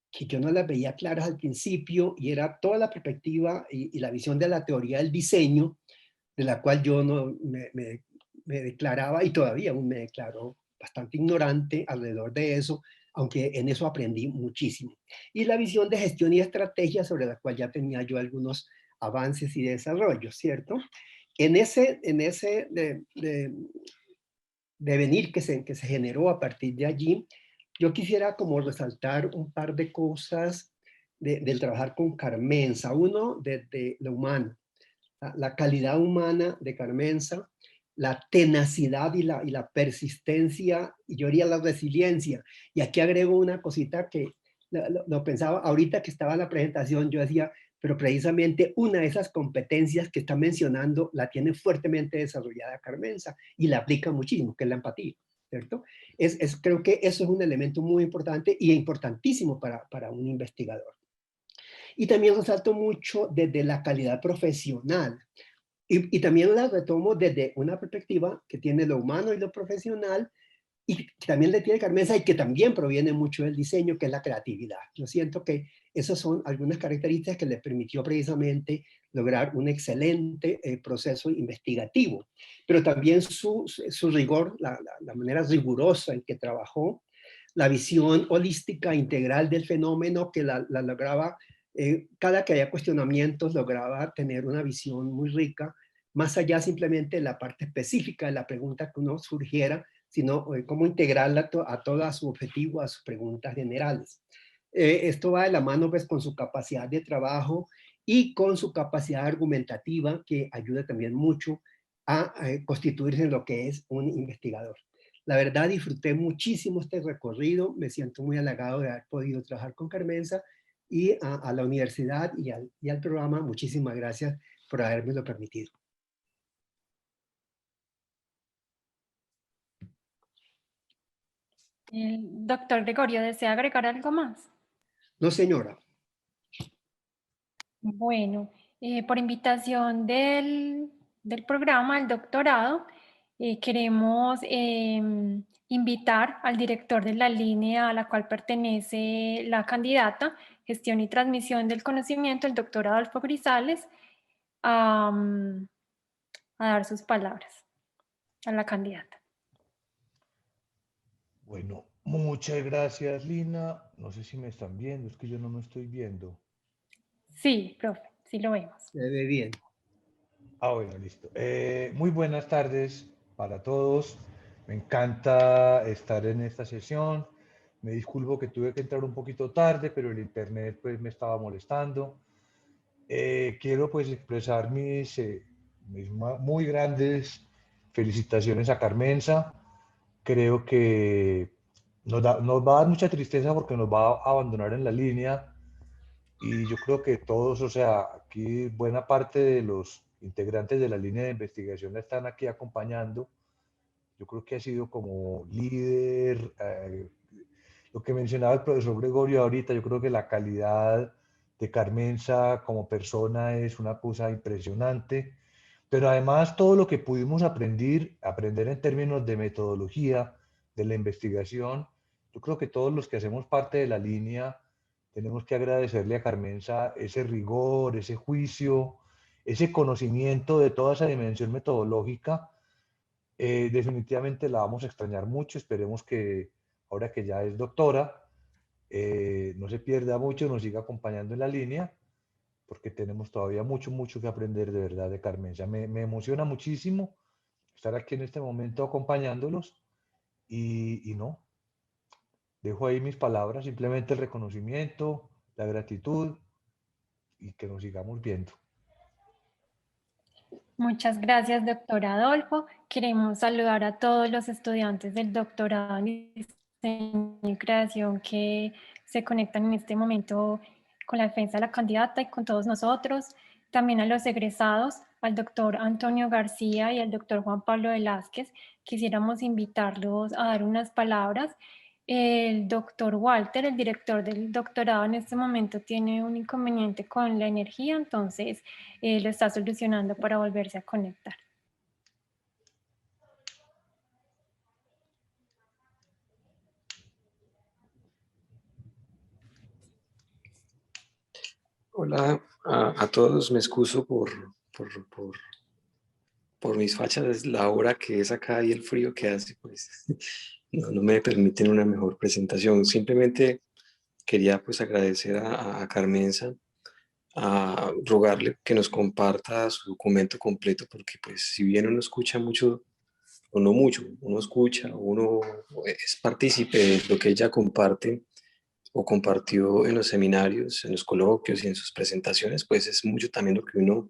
que yo no las veía claras al principio, y era toda la perspectiva y la visión de la teoría del diseño, de la cual yo no me declaraba, y todavía aún me declaro bastante ignorante alrededor de eso, aunque en eso aprendí muchísimo. Y la visión de gestión y estrategia, sobre la cual ya tenía yo algunos avances y desarrollos, ¿cierto? En ese devenir que se generó a partir de allí, yo quisiera como resaltar un par de cosas del trabajar con Carmenza. Uno, desde lo humano, la calidad humana de Carmenza, la tenacidad y la persistencia, y yo diría la resiliencia. Y aquí agrego una cosita que lo pensaba ahorita que estaba en la presentación, yo decía, pero precisamente una de esas competencias que está mencionando la tiene fuertemente desarrollada Carmenza y la aplica muchísimo, que es la empatía, ¿cierto? Creo que eso es un elemento muy importante y importantísimo para un investigador. Y también resalto mucho desde la calidad profesional. Y también la retomo desde una perspectiva que tiene lo humano y lo profesional, y que también le tiene Carmenza y que también proviene mucho del diseño, que es la creatividad. Yo siento que esas son algunas características que le permitió precisamente lograr un excelente proceso investigativo. Pero también su rigor, la manera rigurosa en que trabajó, la visión holística integral del fenómeno que la lograba, cada que había cuestionamientos lograba tener una visión muy rica, más allá simplemente de la parte específica de la pregunta que uno surgiera, sino cómo integrarla a todo su objetivo, a sus preguntas generales. Esto va de la mano pues, con su capacidad de trabajo y con su capacidad argumentativa, que ayuda también mucho a constituirse en lo que es un investigador. La verdad, disfruté muchísimo este recorrido, me siento muy halagado de haber podido trabajar con Carmenza, y a la universidad y al programa, muchísimas gracias por haberme lo permitido. El doctor Gregorio, ¿desea agregar algo más? No, señora. Bueno, por invitación del programa, el doctorado, queremos invitar al director de la línea a la cual pertenece la candidata, Gestión y Transmisión del Conocimiento, el doctor Adolfo Grisales, a dar sus palabras a la candidata. Bueno, muchas gracias, Lina. No sé si me están viendo, es que yo no me estoy viendo. Sí, profe, sí lo vemos. Se ve bien. Bueno, listo. Muy buenas tardes para todos. Me encanta estar en esta sesión. Me disculpo que tuve que entrar un poquito tarde, pero el internet pues me estaba molestando. Quiero pues expresar mis muy grandes felicitaciones a Carmenza. Creo que nos va a dar mucha tristeza porque nos va a abandonar en la línea y yo creo que todos, o sea, aquí buena parte de los integrantes de la línea de investigación la están aquí acompañando. Yo creo que ha sido como líder, lo que mencionaba el profesor Gregorio ahorita, yo creo que la calidad de Carmenza como persona es una cosa impresionante, pero además todo lo que pudimos aprender en términos de metodología, de la investigación, yo creo que todos los que hacemos parte de la línea tenemos que agradecerle a Carmenza ese rigor, ese juicio, ese conocimiento de toda esa dimensión metodológica. Definitivamente la vamos a extrañar mucho, esperemos que ahora que ya es doctora, no se pierda mucho, nos siga acompañando en la línea, porque tenemos todavía mucho, mucho que aprender de verdad de Carmenza. Me emociona muchísimo estar aquí en este momento acompañándolos y no, dejo ahí mis palabras, simplemente el reconocimiento, la gratitud y que nos sigamos viendo. Muchas gracias, doctor Adolfo. Queremos saludar a todos los estudiantes del doctorado en diseño y creación que se conectan en este momento con la defensa de la candidata y con todos nosotros. También a los egresados, al doctor Antonio García y al doctor Juan Pablo Velázquez. Quisiéramos invitarlos a dar unas palabras. El doctor Walter, el director del doctorado, en este momento tiene un inconveniente con la energía, entonces lo está solucionando para volverse a conectar. Hola a todos, me excuso por mis fachas, la hora que es acá y el frío que hace, pues no me permiten una mejor presentación. Simplemente quería pues agradecer a Carmenza, a rogarle que nos comparta su documento completo, porque pues si bien uno escucha mucho, o no mucho, uno escucha, uno es partícipe de lo que ella comparte o compartió en los seminarios, en los coloquios y en sus presentaciones, pues es mucho también lo que uno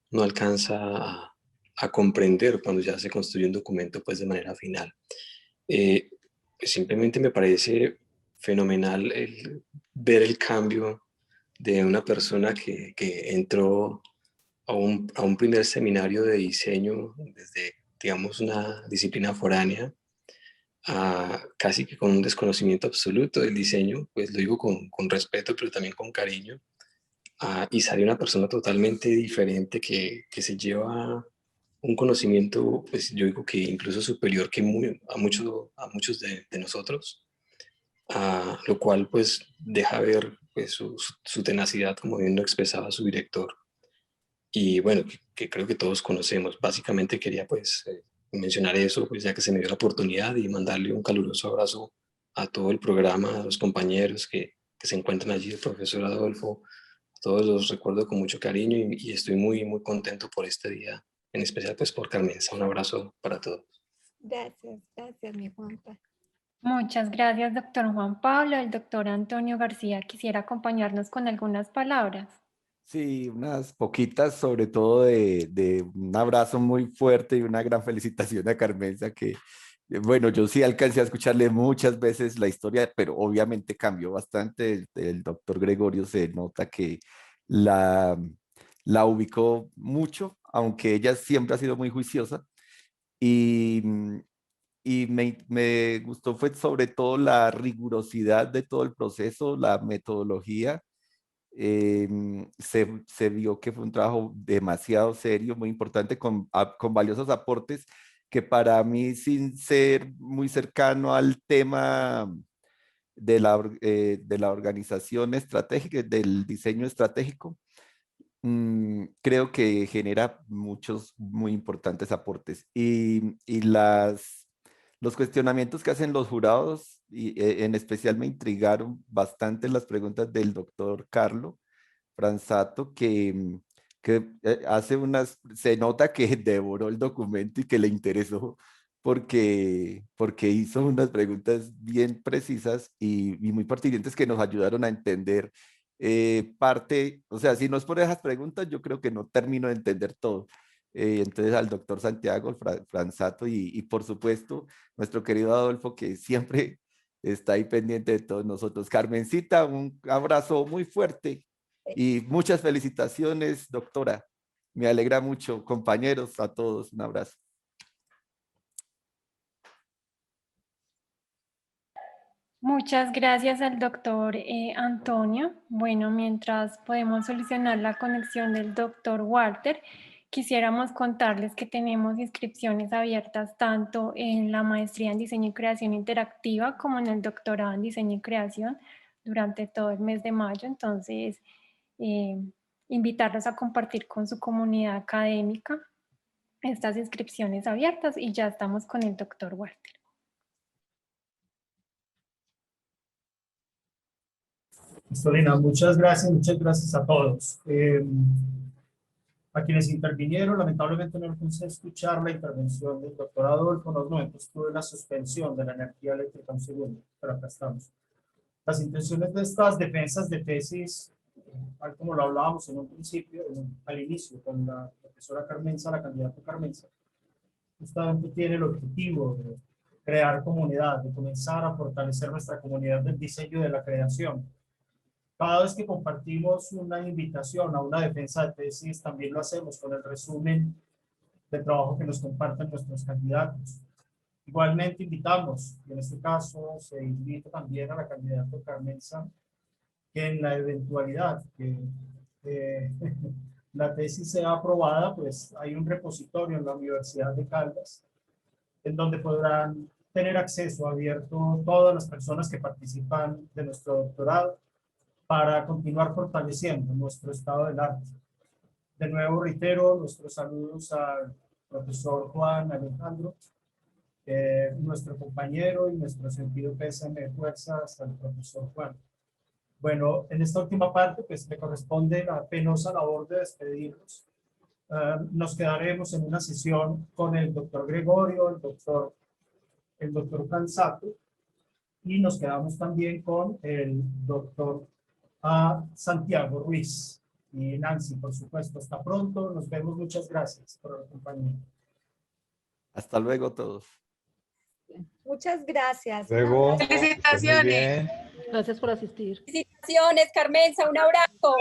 no alcanza a comprender cuando ya se construye un documento pues de manera final. Pues simplemente me parece fenomenal ver el cambio de una persona que entró a un primer seminario de diseño desde, digamos, una disciplina foránea, casi que con un desconocimiento absoluto del diseño, pues lo digo con respeto, pero también con cariño, y sale una persona totalmente diferente que se lleva un conocimiento, pues yo digo que incluso superior que a muchos de nosotros, lo cual pues deja ver pues, su tenacidad, como bien lo expresaba su director, y bueno, que creo que todos conocemos. Básicamente quería pues mencionar eso, pues ya que se me dio la oportunidad, y mandarle un caluroso abrazo a todo el programa, a los compañeros que se encuentran allí, el profesor Adolfo. A todos los recuerdo con mucho cariño y estoy muy, muy contento por este día, en especial pues por Carmenza. Un abrazo para todos. Gracias, mi Juanpa. Muchas gracias, doctor Juan Pablo. El doctor Antonio García quisiera acompañarnos con algunas palabras. Sí, unas poquitas, sobre todo de un abrazo muy fuerte y una gran felicitación a Carmenza, que bueno, yo sí alcancé a escucharle muchas veces la historia, pero obviamente cambió bastante. El doctor Gregorio se nota que la, la ubicó mucho, aunque ella siempre ha sido muy juiciosa. Y, y me gustó fue sobre todo la rigurosidad de todo el proceso, la metodología. Se vio que fue un trabajo demasiado serio, muy importante, con valiosos aportes que para mí, sin ser muy cercano al tema de la organización estratégica, del diseño estratégico, creo que genera muchos muy importantes aportes. Y los cuestionamientos que hacen los jurados, y en especial me intrigaron bastante las preguntas del doctor Carlo Franzato, que se nota que devoró el documento y que le interesó porque hizo unas preguntas bien precisas y muy pertinentes que nos ayudaron a entender parte, o sea, si no es por esas preguntas, yo creo que no termino de entender todo. Entonces al doctor Santiago Franzato y por supuesto nuestro querido Adolfo, que siempre está ahí pendiente de todos nosotros. Carmencita, un abrazo muy fuerte Y muchas felicitaciones, doctora. Me alegra mucho. Compañeros, a todos, un abrazo. Muchas gracias al doctor Antonio. Bueno, mientras podemos solucionar la conexión del doctor Walter, quisiéramos contarles que tenemos inscripciones abiertas tanto en la maestría en diseño y creación interactiva como en el doctorado en diseño y creación durante todo el mes de mayo. Entonces, invitarlos a compartir con su comunidad académica estas inscripciones abiertas y ya estamos con el doctor Walter. Lina, muchas gracias a todos. A quienes intervinieron, lamentablemente no alcancé a escuchar la intervención del doctor Adolfo. En unos momentos tuve la suspensión de la energía eléctrica un segundo, pero acá estamos. Las intenciones de estas defensas de tesis, tal como lo hablábamos en un principio, al inicio, con la profesora Carmenza, la candidata Carmenza, justamente tiene el objetivo de crear comunidad, de comenzar a fortalecer nuestra comunidad del diseño y de la creación. Cada vez que compartimos una invitación a una defensa de tesis, también lo hacemos con el resumen del trabajo que nos comparten nuestros candidatos. Igualmente invitamos, y en este caso se invita también a la candidata Carmenza, que en la eventualidad que la tesis sea aprobada, pues hay un repositorio en la Universidad de Caldas, en donde podrán tener acceso abierto todas las personas que participan de nuestro doctorado, para continuar fortaleciendo nuestro estado del arte. De nuevo reitero nuestros saludos al profesor Juan Alejandro, nuestro compañero, y nuestro sentido pésame de fuerzas al profesor Juan. Bueno, en esta última parte pues me corresponde la penosa labor de despedirnos. Nos quedaremos en una sesión con el doctor Gregorio, el doctor Cansato, y nos quedamos también con el doctor Santiago Ruiz y Nancy, por supuesto. Hasta pronto, nos vemos, muchas gracias por la compañía. Hasta luego todos. Muchas gracias. Luego, Felicitaciones. bien. Gracias por asistir. Felicitaciones, Carmenza, un abrazo.